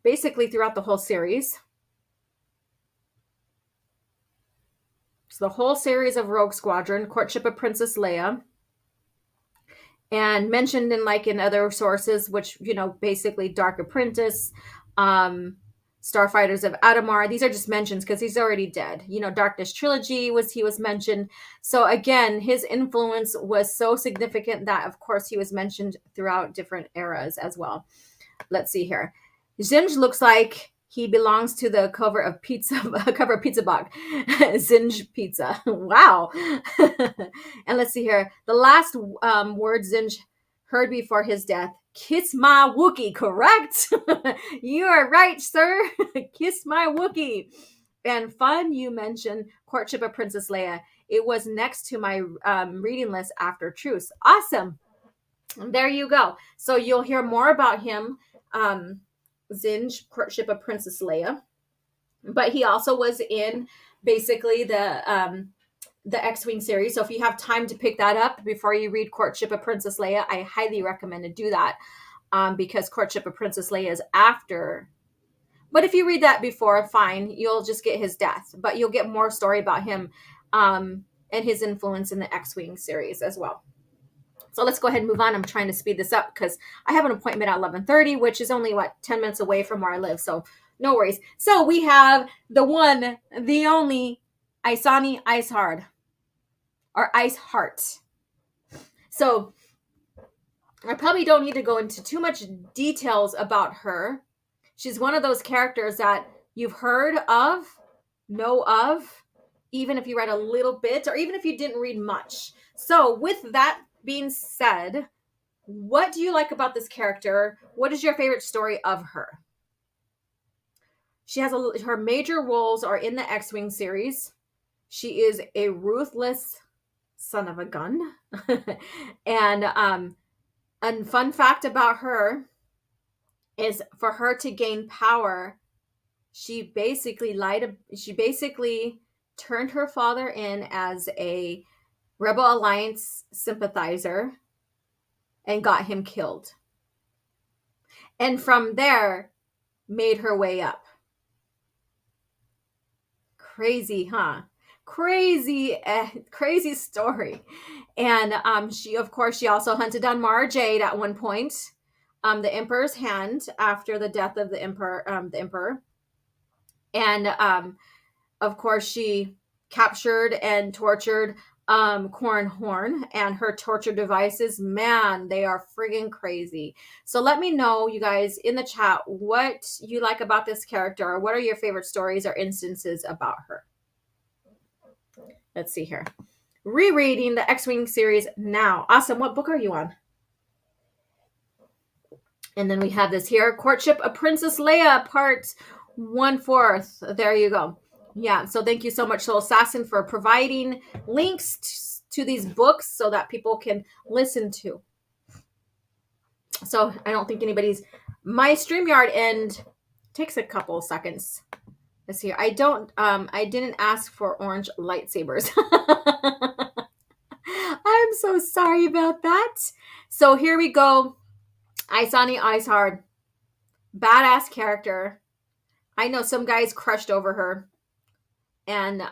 basically throughout the whole series. So the whole series of Rogue Squadron, Courtship of Princess Leia, and mentioned in other sources, which, basically Dark Apprentice, Starfighters of Adamar. These are just mentions because he's already dead. Darkness Trilogy he was mentioned. So again, his influence was so significant that, of course, he was mentioned throughout different eras as well. Let's see here. Zinj looks like he belongs to the cover of Pizza Box. Zinj Pizza. Wow. And let's see here. The last word Zinj heard before his death: kiss my Wookiee, correct? You are right, sir. Kiss my Wookiee. And fun, you mentioned Courtship of Princess Leia. It was next to my reading list after Truce. Awesome. There you go. So you'll hear more about him, Zinj, Courtship of Princess Leia. But he also was in basically the X-Wing series. So if you have time to pick that up before you read Courtship of Princess Leia, I highly recommend to do that, because Courtship of Princess Leia is after. But if you read that before, fine, you'll just get his death. But you'll get more story about him and his influence in the X-Wing series as well. So let's go ahead and move on. I'm trying to speed this up because I have an appointment at 11:30, which is only, 10 minutes away from where I live. So no worries. So we have the one, the only, Isani Icehard. Or Ice Heart. So I probably don't need to go into too much details about her. She's one of those characters that you've heard of, know of, even if you read a little bit, or even if you didn't read much. So with that being said, what do you like about this character? What is your favorite story of her? She has her major roles are in the X-Wing series. She is a ruthless son of a gun. And fun fact about her is, for her to gain power, she basically turned her father in as a Rebel Alliance sympathizer and got him killed. And from there, made her way up. Crazy, huh? Crazy story. And she also hunted down Mara Jade at one point, the Emperor's hand, after the death of the Emperor. And of course, she captured and tortured Corran Horn, and her torture devices, man, they are friggin' crazy. So let me know, you guys, in the chat, what you like about this character, or what are your favorite stories or instances about her. Let's see here. Rereading the X-Wing series now. Awesome. What book are you on? And then we have this here, Courtship of Princess Leia, part 1/4. There you go. Yeah, so thank you so much, Soul Assassin, for providing links to these books so that people can listen to. So I don't think my StreamYard end takes a couple seconds. Let's see. I didn't ask for Orange Lightsabers. I'm so sorry about that. So here we go. Isani Icehard. Badass character. I know some guys crushed over her. And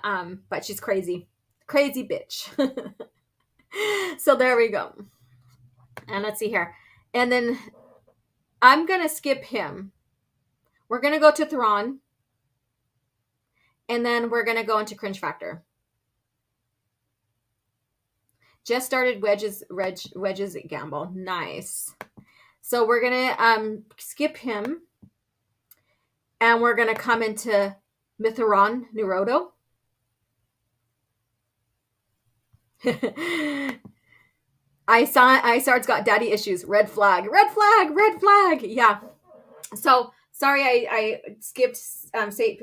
but she's crazy. Crazy bitch. So there we go. And let's see here. And then I'm going to skip him. We're going to go to Thrawn. And then we're going to go into Cringe Factor. Just started Wedge's Gamble. Nice. So we're going to skip him. And we're going to come into Mitharon Nurodo. Isard's got daddy issues. Red flag. Red flag. Red flag. Yeah. So sorry I skipped Sate,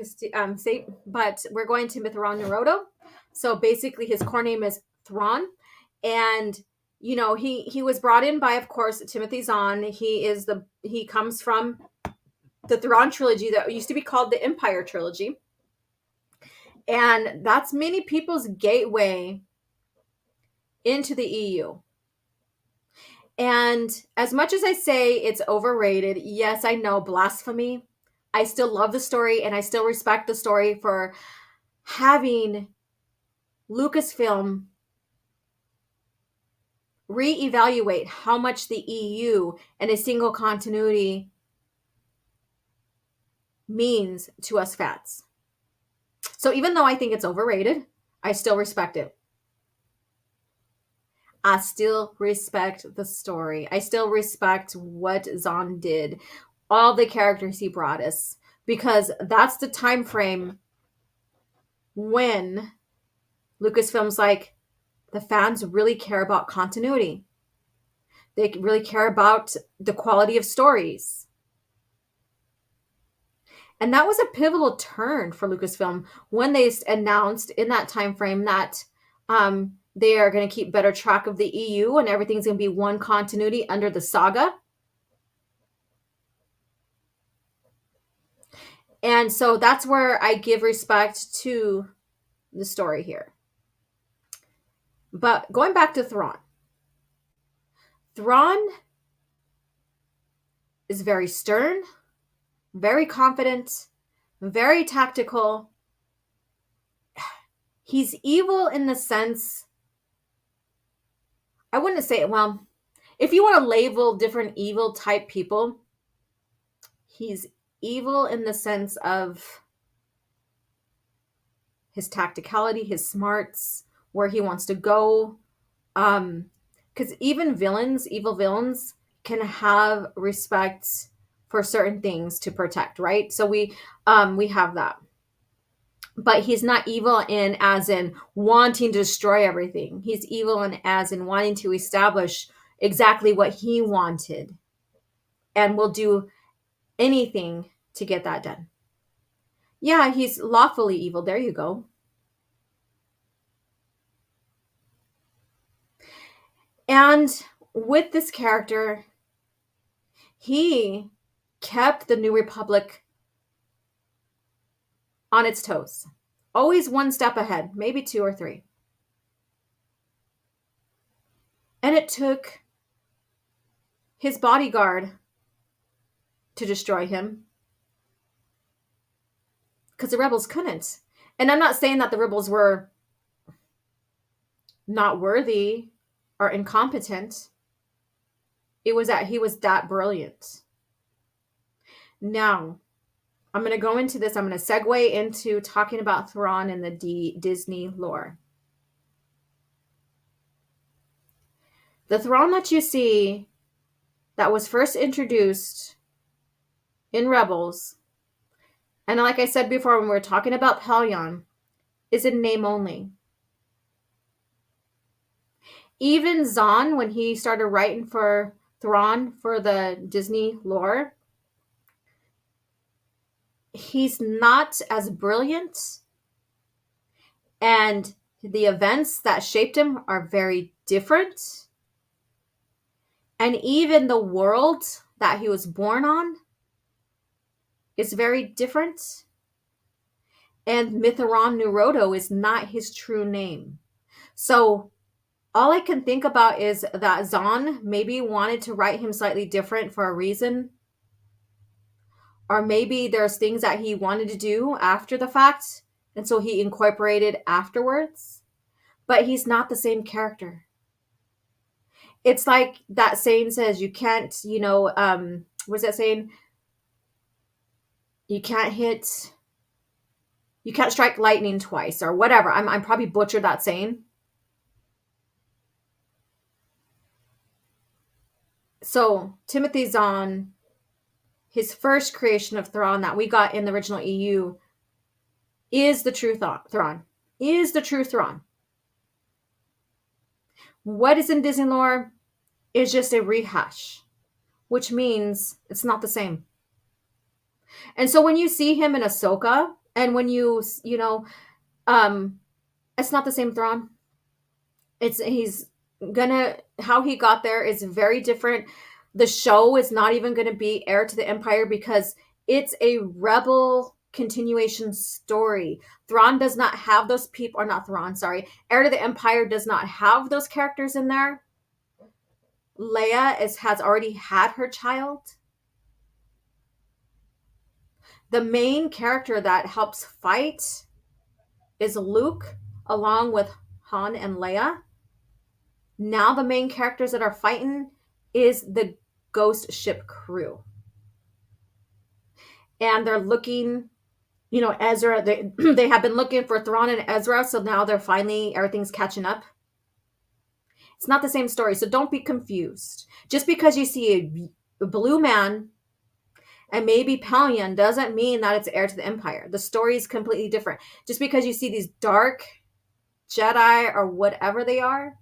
but we're going to Mitharon Nurodo. So basically his core name is Thrawn. And you know, he was brought in by, of course, Timothy Zahn. He comes from the Thrawn trilogy that used to be called the Empire trilogy. And that's many people's gateway into the EU. And as much as I say it's overrated, yes, I know, blasphemy. I still love the story and I still respect the story for having Lucasfilm reevaluate how much the EU and a single continuity means to us fans. So even though I think it's overrated, I still respect it. I still respect the story. I still respect what Zahn did, all the characters he brought us, because that's the time frame when Lucasfilm's like, the fans really care about continuity. They really care about the quality of stories. And that was a pivotal turn for Lucasfilm when they announced in that time frame that they are going to keep better track of the EU and everything's going to be one continuity under the saga. And so that's where I give respect to the story here. But going back to Thrawn. Thrawn is very stern, very confident, very tactical. He's evil in the sense, I wouldn't say, well, if you want to label different evil type people, he's evil in the sense of his tacticality, his smarts, where he wants to go. Because even evil villains can have respect for certain things to protect, right? So we have that. But he's not evil as in wanting to destroy everything. He's evil as in wanting to establish exactly what he wanted and will do anything to get that done. Yeah, he's lawfully evil. There you go. And with this character, he kept the New Republic on its toes. Always one step ahead, maybe 2 or 3. And it took his bodyguard to destroy him because the rebels couldn't. And I'm not saying that the rebels were not worthy or incompetent. It was that he was that brilliant. Now, I'm going to go into this. I'm going to segue into talking about Thrawn and the Disney lore. The Thrawn that you see that was first introduced in Rebels, and like I said before when we were talking about Pellaeon, is in name only. Even Zahn, when he started writing for Thrawn for the Disney lore, he's not as brilliant, and the events that shaped him are very different. And even the world that he was born on is very different. And Mitharon Nurodo is not his true name. So all I can think about is that Zahn maybe wanted to write him slightly different for a reason. Or maybe there's things that he wanted to do after the fact, and so he incorporated afterwards. but he's not the same character. It's like that saying says, you can't, what's that saying? You can't strike lightning twice or whatever. I'm probably butchered that saying. So Timothy Zahn, his first creation of Thrawn that we got in the original EU, is the true Thrawn. Is the true Thrawn. What is in Disney lore is just a rehash, which means it's not the same. And so when you see him in Ahsoka, and when it's not the same Thrawn. How he got there is very different. The show is not even going to be Heir to the Empire because it's a rebel continuation story. Thrawn does not have those people, or not Thrawn, sorry. Heir to the Empire does not have those characters in there. Leia has already had her child. The main character that helps fight is Luke, along with Han and Leia. Now the main characters that are fighting is the ghost ship crew. And they're looking, Ezra, they have been looking for Thrawn and Ezra, so now everything's catching up. It's not the same story, so don't be confused. Just because you see a blue man and maybe Pallion doesn't mean that it's Heir to the Empire. The story is completely different. Just because you see these dark Jedi or whatever they are,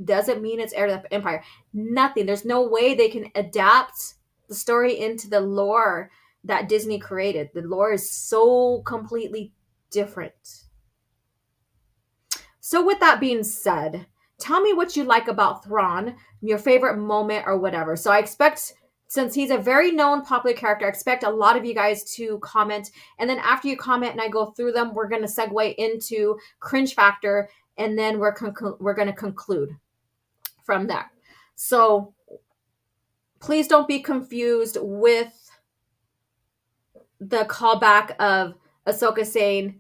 doesn't mean it's Heir to the Empire. Nothing. There's no way they can adapt the story into the lore that Disney created. The lore is so completely different. So with that being said, tell me what you like about Thrawn, your favorite moment or whatever. So I expect, since he's a very known popular character, I expect a lot of you guys to comment. And then after you comment and I go through them, we're going to segue into Cringe Factor, and then we're going to conclude from there. So please don't be confused with the callback of Ahsoka saying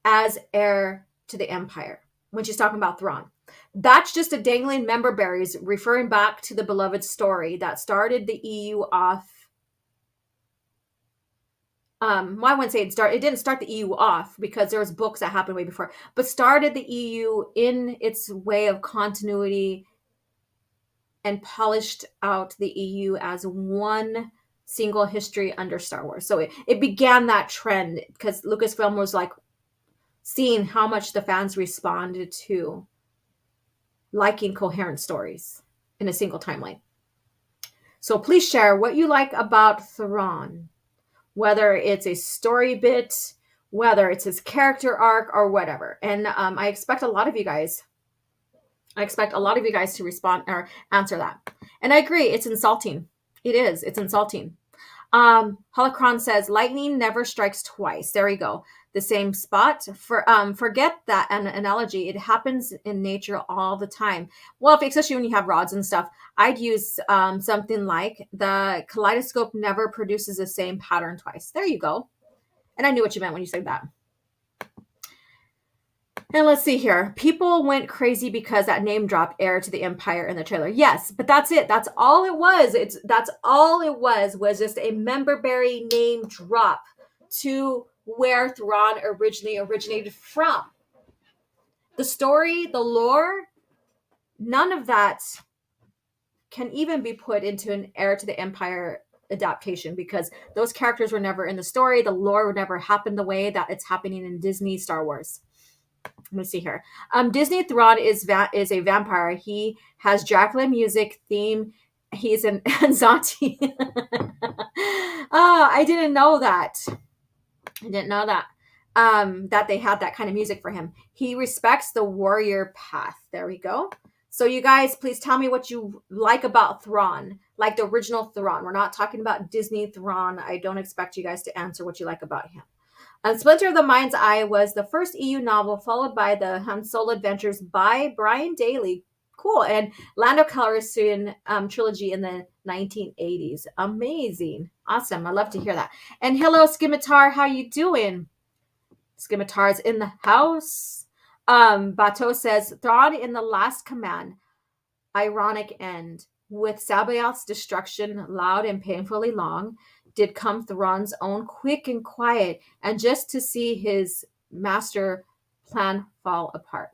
as heir to the Empire when she's talking about Thrawn. That's just a dangling member berries referring back to the beloved story that started the EU off. I wouldn't say it didn't start the EU off because there was books that happened way before, but started the EU in its way of continuity and polished out the EU as one single history under Star Wars. So it began that trend because Lucasfilm was like seeing how much the fans responded to liking coherent stories in a single timeline. So please share what you like about Thrawn, whether it's a story bit, whether it's his character arc or whatever. And I expect a lot of you guys to respond or answer that. And I agree, it's insulting. It is. It's insulting. Holocron says, lightning never strikes twice. There we go. The same spot. Forget that analogy. It happens in nature all the time. Well, especially when you have rods and stuff, I'd use something like the kaleidoscope never produces the same pattern twice. There you go. And I knew what you meant when you said that. And let's see here. People went crazy because that name dropped Heir to the Empire in the trailer. Yes, but that's it. That's all it was. That's all it was just a member berry name drop to where Thrawn originally originated from. The story, the lore, none of that can even be put into an Heir to the Empire adaptation because those characters were never in the story. The lore would never happen the way that it's happening in Disney Star Wars. Let me see here. Disney Thrawn is a vampire. He has Dracula music theme. He's an Anzati. I didn't know that. That they had that kind of music for him. He respects the warrior path. There we go. So you guys, please tell me what you like about Thrawn, like the original Thrawn. We're not talking about Disney Thrawn. I don't expect you guys to answer what you like about him. Splinter of the Mind's Eye was the first EU novel, followed by the Han Solo Adventures by Brian Daley. Cool. And Lando Calrissian trilogy in the 1980s. Amazing. Awesome. I love to hear that. And hello, Scimitar. How you doing? Scimitar is in the house. Bateau says, Thrawn in the last command, ironic end. With Sabaoth's destruction loud and painfully long, did come Thrawn's own quick and quiet, and just to see his master plan fall apart.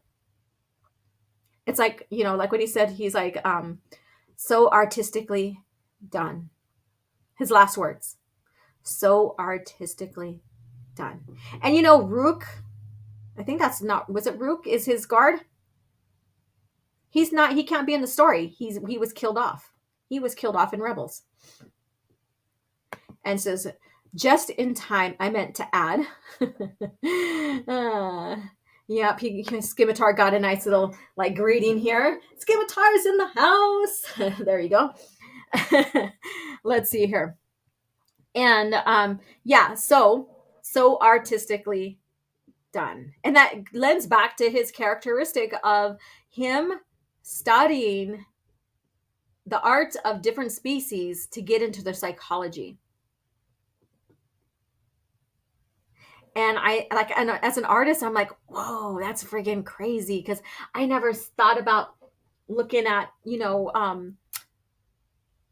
It's like, like when he said, he's like, so artistically done. His last words, so artistically done. And Rook, I think that's not, was it Rook is his guard? He can't be in the story. He was killed off. He was killed off in Rebels. And says, just in time, I meant to add. Yep, Scimitar got a nice little greeting here. Scimitar's in the house. There you go. Let's see here. And so artistically done. And that lends back to his characteristic of him studying the art of different species to get into their psychology. And and as an artist, I'm like, whoa, that's friggin' crazy. Because I never thought about looking at,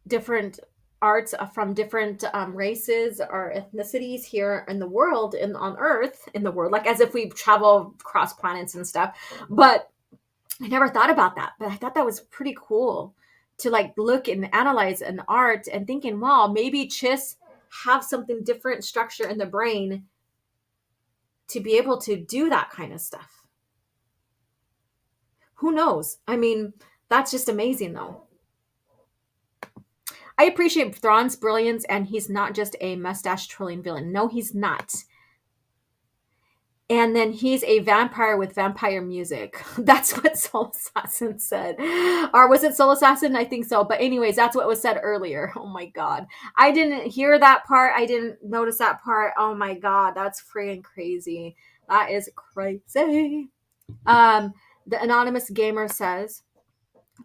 different arts from different races or ethnicities here in the world, on Earth, in the world, as if we travel across planets and stuff. But I never thought about that. But I thought that was pretty cool to look and analyze an art and thinking, wow, maybe Chiss have something different structure in the brain to be able to do that kind of stuff. Who knows? I mean, that's just amazing though. I appreciate Thrawn's brilliance, and he's not just a mustache twirling villain. No, he's not. And then he's a vampire with vampire music. That's what Soul Assassin said. Or was it Soul Assassin? I think so. But anyways, that's what was said earlier. Oh my God. I didn't hear that part. I didn't notice that part. Oh my God. That's freaking crazy. That is crazy. The anonymous gamer says,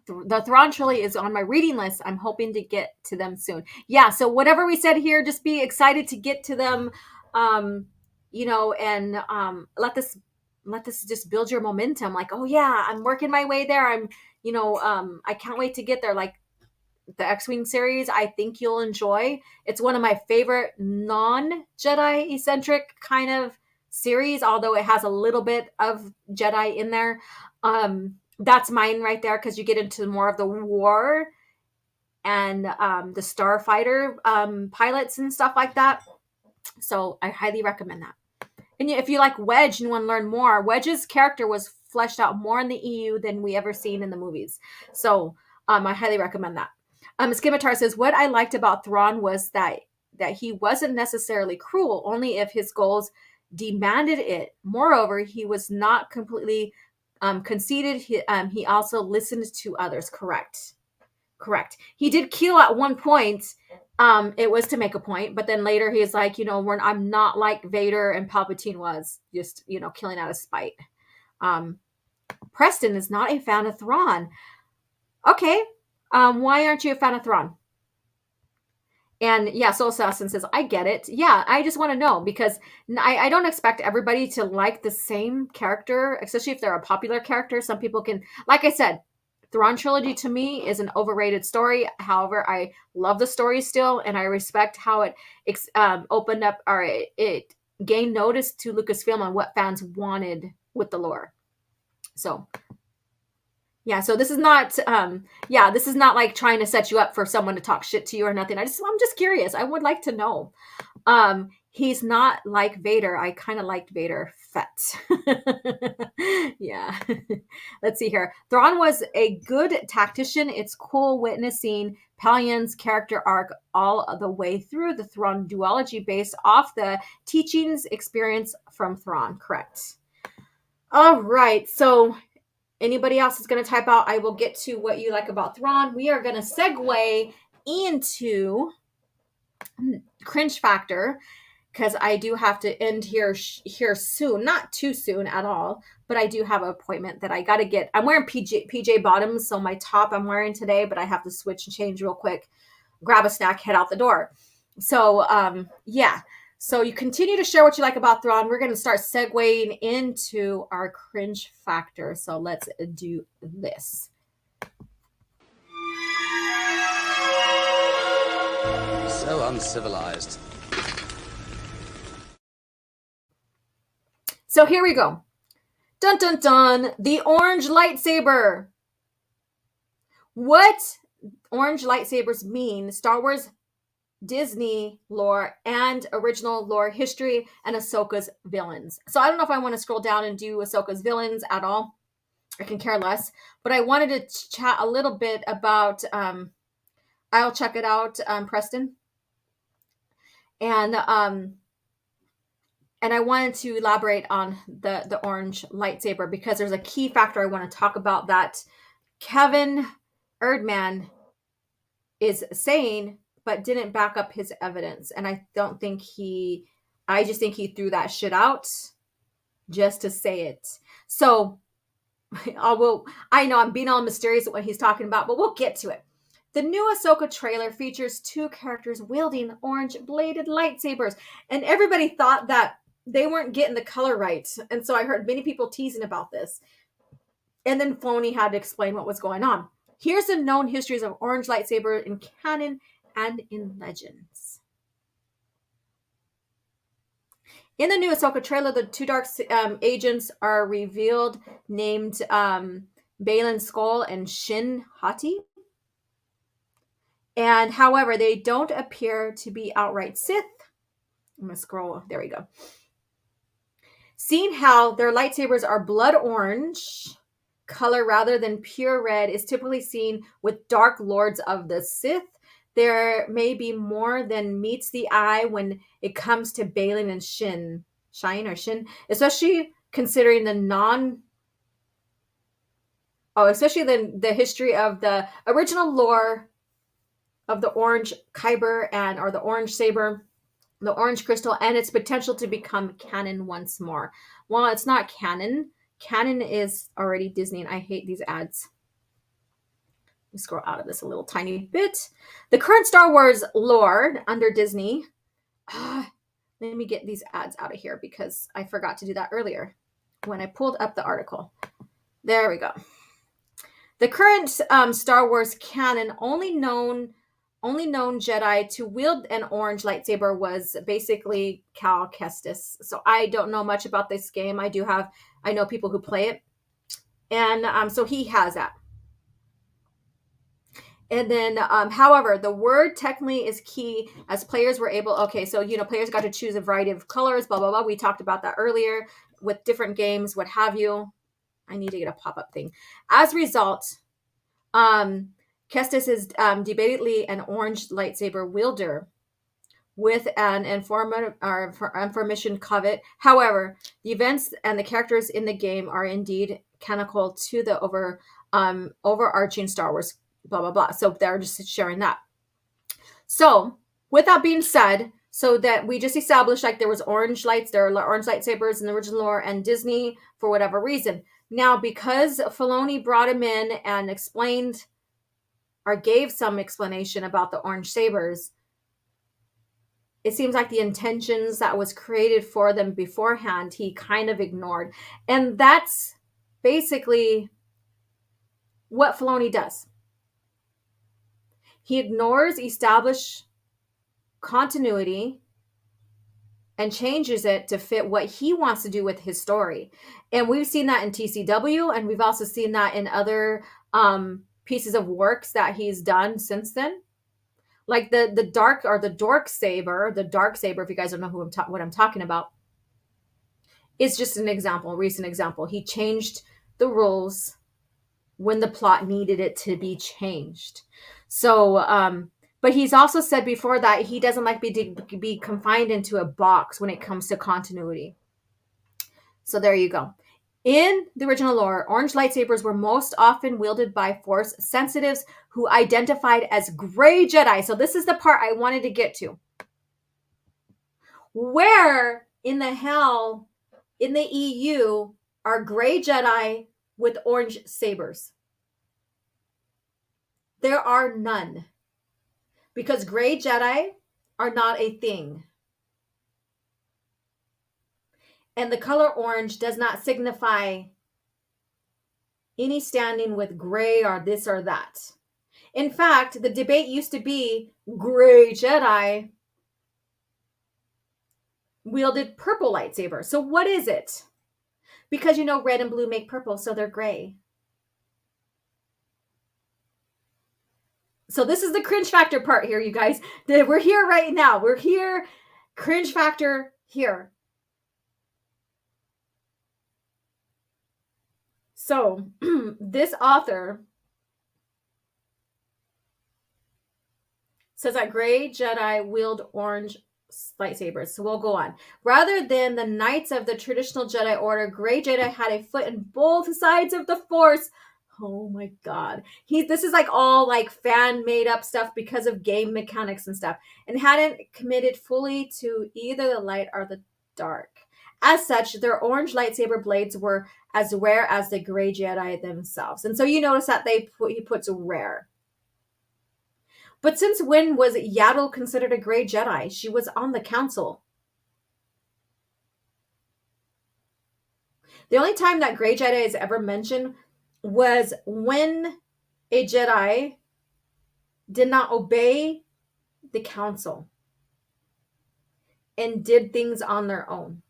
the Thrawn trilogy is on my reading list. I'm hoping to get to them soon. Yeah, so whatever we said here, just be excited to get to them, and let this just build your momentum. Oh yeah, I'm working my way there. I can't wait to get there. The X-Wing series, I think you'll enjoy. It's one of my favorite non-Jedi eccentric kind of series, although it has a little bit of Jedi in there. That's mine right there, because you get into more of the war and the starfighter pilots and stuff like that. So I highly recommend that. And if you like Wedge and want to learn more, Wedge's character was fleshed out more in the EU than we ever seen in the movies. So I highly recommend that. Scimitar says, what I liked about Thrawn was that he wasn't necessarily cruel, only if his goals demanded it. Moreover, he was not completely conceited. He also listened to others. Correct. He did kill at one point. It was to make a point, but then later he's like, I'm not like Vader and Palpatine was, just, killing out of spite. Preston is not a fan of Thrawn. Okay. Why aren't you a fan of Thrawn? And yeah, Soul Assassin says, I get it. Yeah, I just want to know, because I don't expect everybody to like the same character, especially if they're a popular character. Some people can, like I said, Thrawn trilogy to me is an overrated story. However, I love the story still, and I respect how it opened up, or it gained notice to Lucasfilm on what fans wanted with the lore. So yeah, so this is not like trying to set you up for someone to talk shit to you or nothing. I'm just curious. I would like to know. He's not like Vader. I kind of liked Vader. Fett. Yeah. Let's see here. Thrawn was a good tactician. It's cool witnessing Palion's character arc all the way through the Thrawn duology based off the teachings experience from Thrawn. Correct. All right. So anybody else is going to type out, I will get to what you like about Thrawn. We are going to segue into Cringe Factor, because I do have to end here soon. Not too soon at all, but I do have an appointment that I got to get. I'm wearing PJ bottoms, so my top I'm wearing today, but I have to switch and change real quick, grab a snack, head out the door. So, yeah. So you continue to share what you like about Thrawn. We're going to start segueing into our cringe factor. So let's do this.
So uncivilized.
So here we go. Dun dun dun. The orange lightsaber. What orange lightsabers mean? Star Wars, Disney lore, and original lore history, and Ahsoka's villains. So I don't know if I want to scroll down and do Ahsoka's villains at all. I can care less. But I wanted to chat a little bit about I'll check it out, Preston. And I wanted to elaborate on the orange lightsaber because there's a key factor I want to talk about that Kevin Erdman is saying, but didn't back up his evidence. And I just think he threw that shit out just to say it. So I know I'm being all mysterious at what he's talking about, but we'll get to it. The new Ahsoka trailer features 2 characters wielding orange bladed lightsabers, and everybody thought that they weren't getting the color right. And so I heard many people teasing about this. And then Filoni had to explain what was going on. Here's the known histories of orange lightsaber in canon and in legends. In the new Ahsoka trailer, the 2 dark agents are revealed, named Baylan Skoll and Shin Hati. And however, they don't appear to be outright Sith. I'm going to scroll. There we go. Seeing how their lightsabers are blood orange color rather than pure red is typically seen with dark lords of the Sith. There may be more than meets the eye when it comes to Baylan and Shin, especially considering the history of the original lore of the orange kyber or the orange saber, the orange crystal, and its potential to become canon once more. Well, it's not canon. Canon is already Disney, and I hate these ads. Let me scroll out of this a little tiny bit. The current Star Wars lore under Disney. Let me get these ads out of here because I forgot to do that earlier when I pulled up the article. There we go. The current Star Wars canon only known Jedi to wield an orange lightsaber was basically Cal Kestis. So I don't know much about this game. I know people who play it. And so he has that. And then, however, the word technically is key as players were able, players got to choose a variety of colors, blah, blah, blah. We talked about that earlier with different games, what have you. I need to get a pop-up thing. As a result, Kestis is debatedly an orange lightsaber wielder with an information covet. However, the events and the characters in the game are indeed canonical to the overarching Star Wars, blah, blah, blah. So they're just sharing that. So with that being said, so that we just established like there are orange lightsabers in the original lore and Disney for whatever reason. Now, because Filoni brought him in and explained or gave some explanation about the orange sabers, it seems like the intentions that was created for them beforehand, he kind of ignored. And that's basically what Filoni does. He ignores established continuity and changes it to fit what he wants to do with his story. And we've seen that in TCW, and we've also seen that in other pieces of works that he's done since then. Like the dark saber, if you guys don't know what I'm talking about, is just an example, recent example. He changed the rules when the plot needed it to be changed. So, but he's also said before that he doesn't like to be confined into a box when it comes to continuity. So there you go. In the original lore, orange lightsabers were most often wielded by Force sensitives who identified as gray Jedi. So this is the part I wanted to get to. Where in the hell in the EU are gray Jedi with orange sabers? There are none. Because gray Jedi are not a thing. And the color orange does not signify any standing with gray or this or that. In fact, the debate used to be gray Jedi wielded purple lightsabers. So what is it? Because red and blue make purple, so they're gray. So this is the cringe factor part here, you guys. We're here right now. We're here. Cringe factor here. So this author says that gray Jedi wield orange lightsabers. So we'll go on. Rather than the knights of the traditional Jedi Order, gray Jedi had a foot in both sides of the Force. Oh my God. This is like all like fan made up stuff because of game mechanics and stuff, and hadn't committed fully to either the light or the dark. As such, their orange lightsaber blades were as rare as the gray Jedi themselves. And so you notice that he puts rare. But since when was Yaddle considered a gray Jedi? She was on the council. The only time that gray Jedi is ever mentioned was when a Jedi did not obey the council and did things on their own.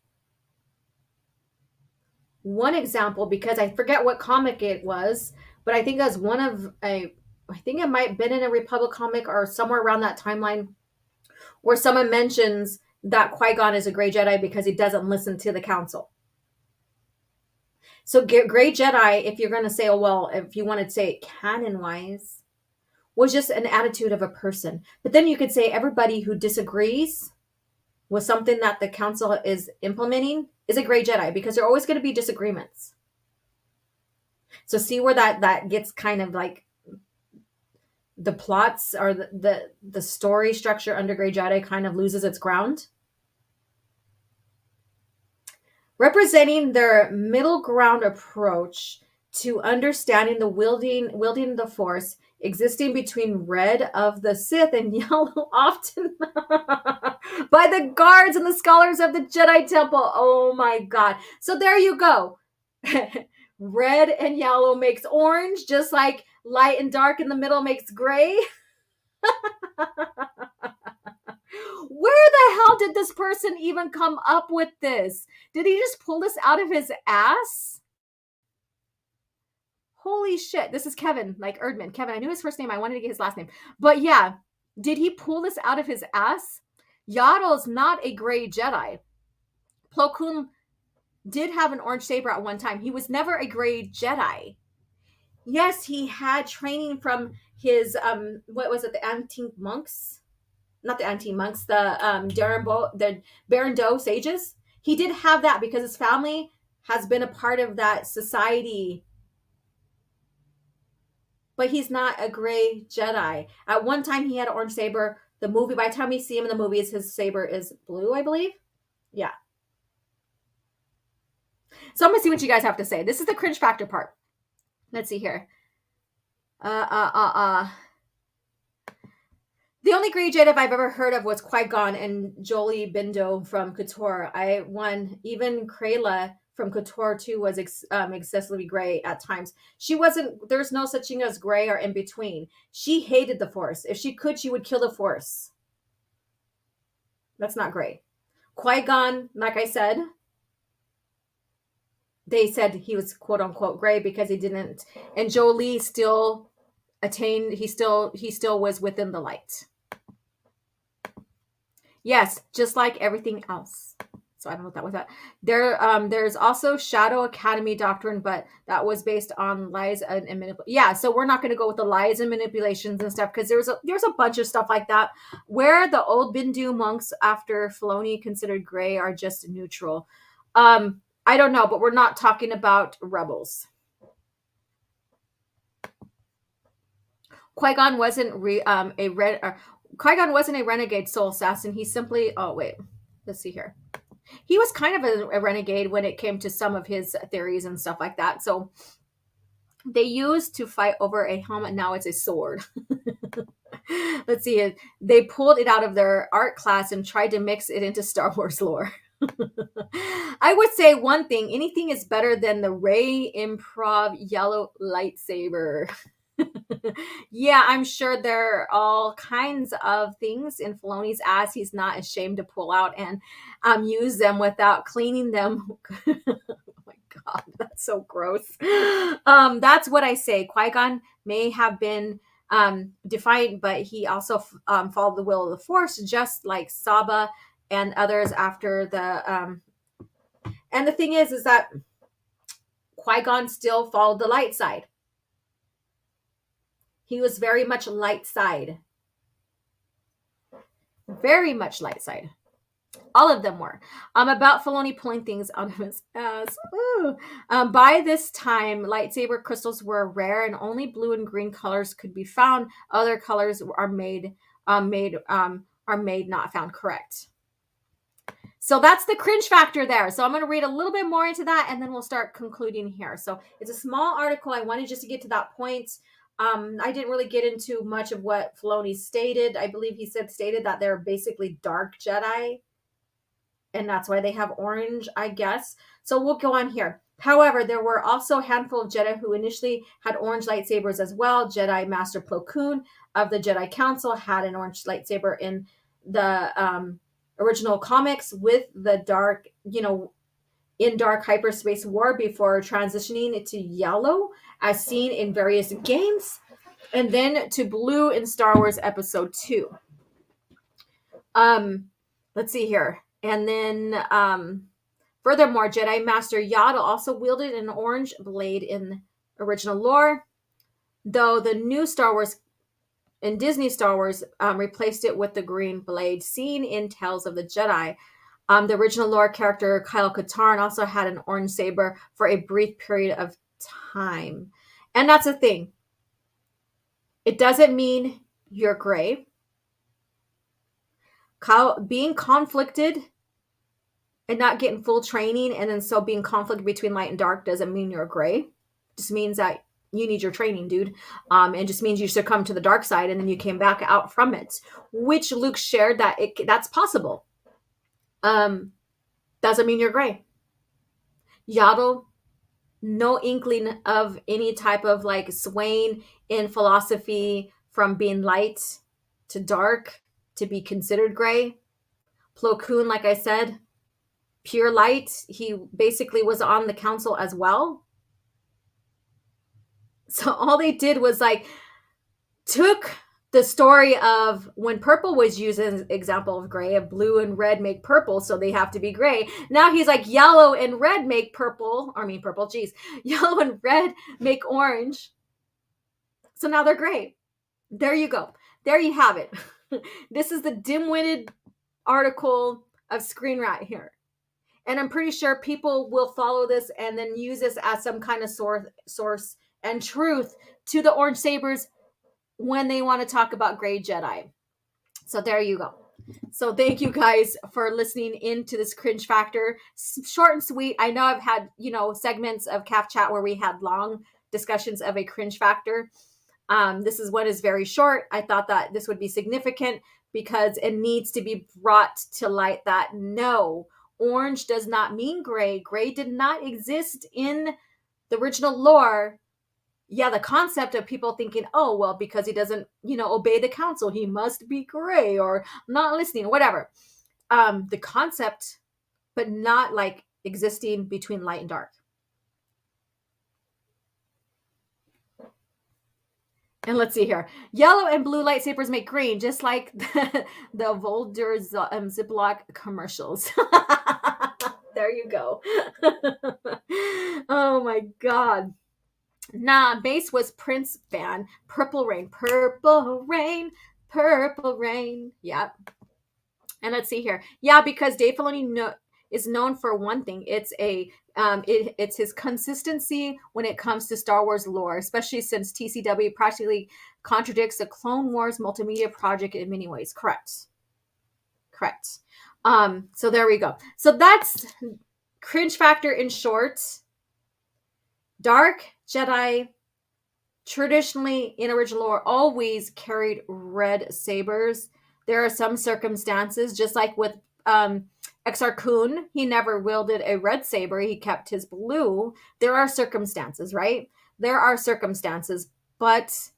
One example, because I forget what comic it was, but I think it was I think it might have been in a Republic comic or somewhere around that timeline, where someone mentions that Qui-Gon is a gray Jedi because he doesn't listen to the council. So gray Jedi, if you're going to say, oh, well, if you want to say it canon-wise, was just an attitude of a person. But then you could say everybody who disagrees with something that the council is implementing is a gray Jedi, because there are always going to be disagreements. So see where that gets kind of like the plots or the story structure under gray Jedi kind of loses its ground. Representing their middle ground approach to understanding the wielding the Force existing between red of the Sith and yellow often by the guards and the scholars of the Jedi Temple. Oh my God. So there you go. Red and yellow makes orange, just like light and dark in the middle makes gray. Where the hell did this person even come up with this? Did he just pull this out of his ass? Holy shit. This is Kevin, like Erdman. Kevin, I knew his first name. I wanted to get his last name. But yeah, did he pull this out of his ass? Yaddle's not a gray Jedi. Plo Koon did have an orange saber at one time. He was never a gray Jedi. Yes, he had training from his, what was it, the antique monks? Not the antique monks, the Baron Doe sages. He did have that because his family has been a part of that society. But he's not a gray Jedi. At one time, he had an orange saber. The movie, by the time we see him in the movies, his saber is blue, I believe. Yeah. So I'm going to see what you guys have to say. This is the cringe factor part. Let's see here. The only gray Jedi I've ever heard of was Qui-Gon and Jolie Bindo from KOTOR. Even Krayla from KOTOR 2 was excessively gray at times. She wasn't, there's no such thing as gray or in between. She hated the Force. If she could, she would kill the Force. That's not gray. Qui-Gon, like I said, they said he was quote unquote gray because he didn't. And Jolie still attained, he still was within the light. Yes, just like everything else. So I don't know what that was. There's also Shadow Academy doctrine, but that was based on lies and manipulation. Yeah, so we're not going to go with the lies and manipulations and stuff, because there's a bunch of stuff like that where the old Bindu monks after Filoni considered gray are just neutral. I don't know, but we're not talking about rebels. Qui-Gon wasn't Qui-Gon wasn't a renegade soul assassin. He simply, let's see here. He was kind of a renegade when it came to some of his theories and stuff like that. So they used to fight over a helmet. Now it's a sword. Let's see. They pulled it out of their art class and tried to mix it into Star Wars lore. I would say one thing: anything is better than the Rey Improv yellow lightsaber. Yeah, I'm sure there are all kinds of things in Filoni's ass he's not ashamed to pull out and use them without cleaning them. Oh my god, that's so gross. That's what I say. Qui-Gon may have been defiant, but he also followed the will of the Force, just like Saba and others after the. And the thing is that Qui-Gon still followed the light side. He was very much light side. Very much light side. All of them were. About Filoni pulling things out of his ass. By this time, lightsaber crystals were rare, and only blue and green colors could be found. Other colors are made not found. Correct. So that's the cringe factor there. So I'm going to read a little bit more into that, and then we'll start concluding here. So it's a small article. I wanted just to get to that point. I didn't really get into much of what Filoni stated. I believe he stated that they're basically dark Jedi, and that's why they have orange, I guess. So we'll go on here. However, there were also a handful of Jedi who initially had orange lightsabers as well. Jedi Master Plo Koon of the Jedi Council had an orange lightsaber in the original comics with the dark, in Dark Hyperspace War before transitioning it to yellow as seen in various games, and then to blue in Star Wars Episode 2. Let's see here. And then furthermore, Jedi Master Yoda also wielded an orange blade in original lore, though the new Star Wars in Disney Star Wars replaced it with the green blade seen in Tales of the Jedi. The original lore character Kyle Katarn also had an orange saber for a brief period of time. And that's the thing. It doesn't mean you're gray. Being conflicted and not getting full training, and then so being conflict between light and dark doesn't mean you're gray. It just means that you need your training, dude. It just means you succumbed to the dark side and then you came back out from it, which Luke shared that that's possible. Doesn't mean you're gray. Yaddle, no inkling of any type of like swaying in philosophy from being light to dark to be considered gray. Plo Koon, like I said, pure light. He basically was on the council as well. So all they did was like took the story of when purple was used as an example of gray, of blue and red make purple, so they have to be gray. Now he's like yellow and red make purple, yellow and red make orange. So now they're gray. There you go. There you have it. This is the dim-witted article of Screen Rat here. And I'm pretty sure people will follow this and then use this as some kind of source and truth to the orange sabers when they want to talk about gray Jedi. So there you go. So thank you guys for listening into this cringe factor. Short and sweet. I know I've had, segments of CAF Chat where we had long discussions of a cringe factor. This is what is very short. I thought that this would be significant because it needs to be brought to light that no, orange does not mean gray. Gray did not exist in the original lore. Yeah, the concept of people thinking, oh, well, because he doesn't, obey the council, he must be gray or not listening, whatever. The concept, but not like existing between light and dark. And let's see here. Yellow and blue lightsabers make green, just like the Volder Ziploc commercials. There you go. Oh, my God. Nah, bass was Prince band. Purple Rain. Purple Rain. Purple Rain. Yep. And let's see here. Yeah, because Dave Filoni is known for one thing. It's it's his consistency when it comes to Star Wars lore, especially since TCW practically contradicts the Clone Wars multimedia project in many ways. Correct. So there we go. So that's cringe factor in short. Dark Jedi traditionally in original lore always carried red sabers. There are some circumstances, just like with Exar Kun, he never wielded a red saber. He kept his blue. There are circumstances, right? There are circumstances, but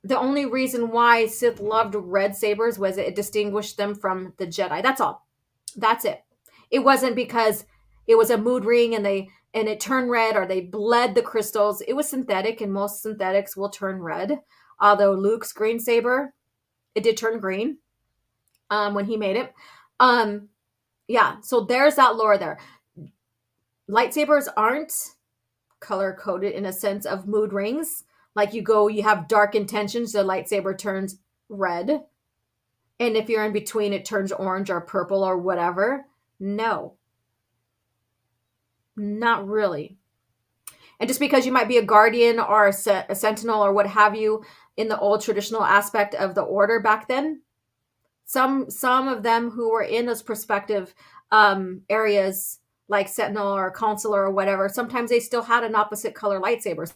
the only reason why Sith loved red sabers was it distinguished them from the Jedi. That's all. That's it. It wasn't because it was a mood ring and it turned red or they bled the crystals. It was synthetic, and most synthetics will turn red. Although Luke's green saber, it did turn green when he made it. Yeah, so there's that lore there. Lightsabers aren't color coded in a sense of mood rings. Like you have dark intentions, the lightsaber turns red. And if you're in between, it turns orange or purple or whatever. No. Not really. And just because you might be a guardian or a sentinel or what have you in the old traditional aspect of the order back then, some of them who were in those prospective areas like sentinel or consular or whatever, sometimes they still had an opposite color lightsaber.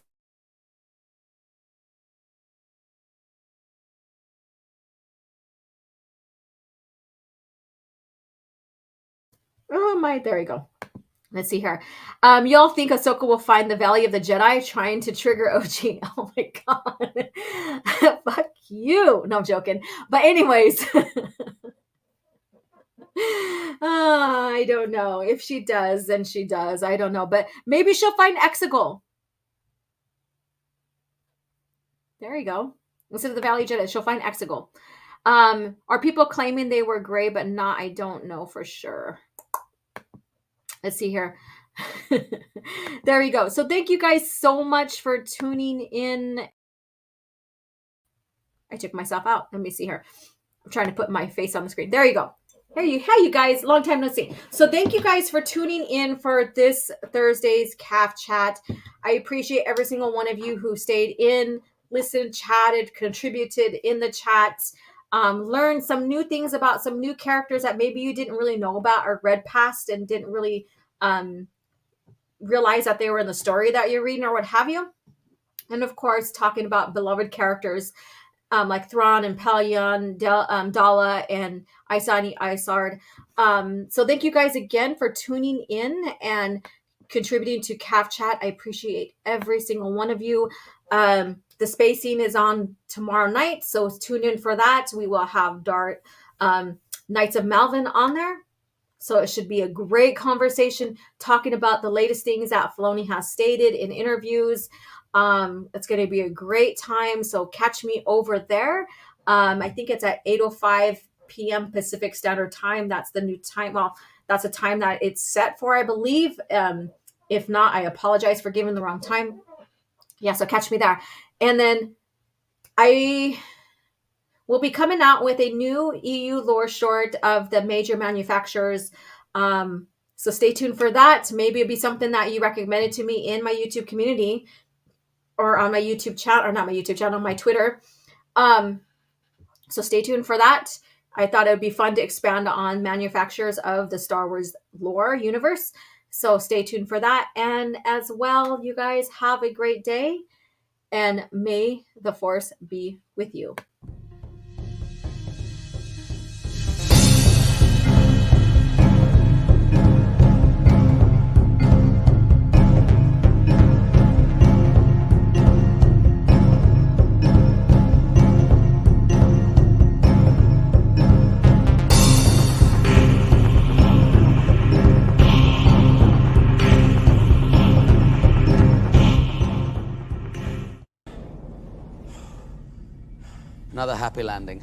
Oh my, there you go. Let's see here. Y'all think Ahsoka will find the Valley of the Jedi trying to trigger OG? Oh my god. Fuck you. No, I'm joking. But anyways. I don't know. If she does, then she does. I don't know. But maybe she'll find Exegol. There you go. Instead of the Valley of Jedi, she'll find Exegol. Are people claiming they were gray but not? I don't know for sure. Let's see here. There you go. So thank you guys so much for tuning in. I took myself out. Let me see here. I'm trying to put my face on the screen. There you go. Hey, you guys. Long time no see. So thank you guys for tuning in for this Thursday's CAF chat. I appreciate every single one of you who stayed in, listened, chatted, contributed in the chat. Learn some new things about some new characters that maybe you didn't really know about or read past and didn't really realize that they were in the story that you're reading or what have you. And of course, talking about beloved characters like Thrawn and Pelion, Dala, and Isani Isard. So thank you guys again for tuning in and contributing to CAF Chat. I appreciate every single one of you. The spacing is on tomorrow night, so tune in for that. We will have Knights of Malvin on there. So it should be a great conversation talking about the latest things that Filoni has stated in interviews. It's going to be a great time. So catch me over there. I think it's at 8:05 p.m. Pacific Standard Time. That's the new time. Well, that's a time that it's set for, I believe. If not, I apologize for giving the wrong time. Yeah, so catch me there. And then I will be coming out with a new EU lore short of the major manufacturers. So stay tuned for that. Maybe it'll be something that you recommended to me in my YouTube community or on my YouTube channel, or not my YouTube channel, my Twitter. So stay tuned for that. I thought it would be fun to expand on manufacturers of the Star Wars lore universe. So stay tuned for that. And as well, you guys have a great day. And may the Force be with you.
Another happy landing.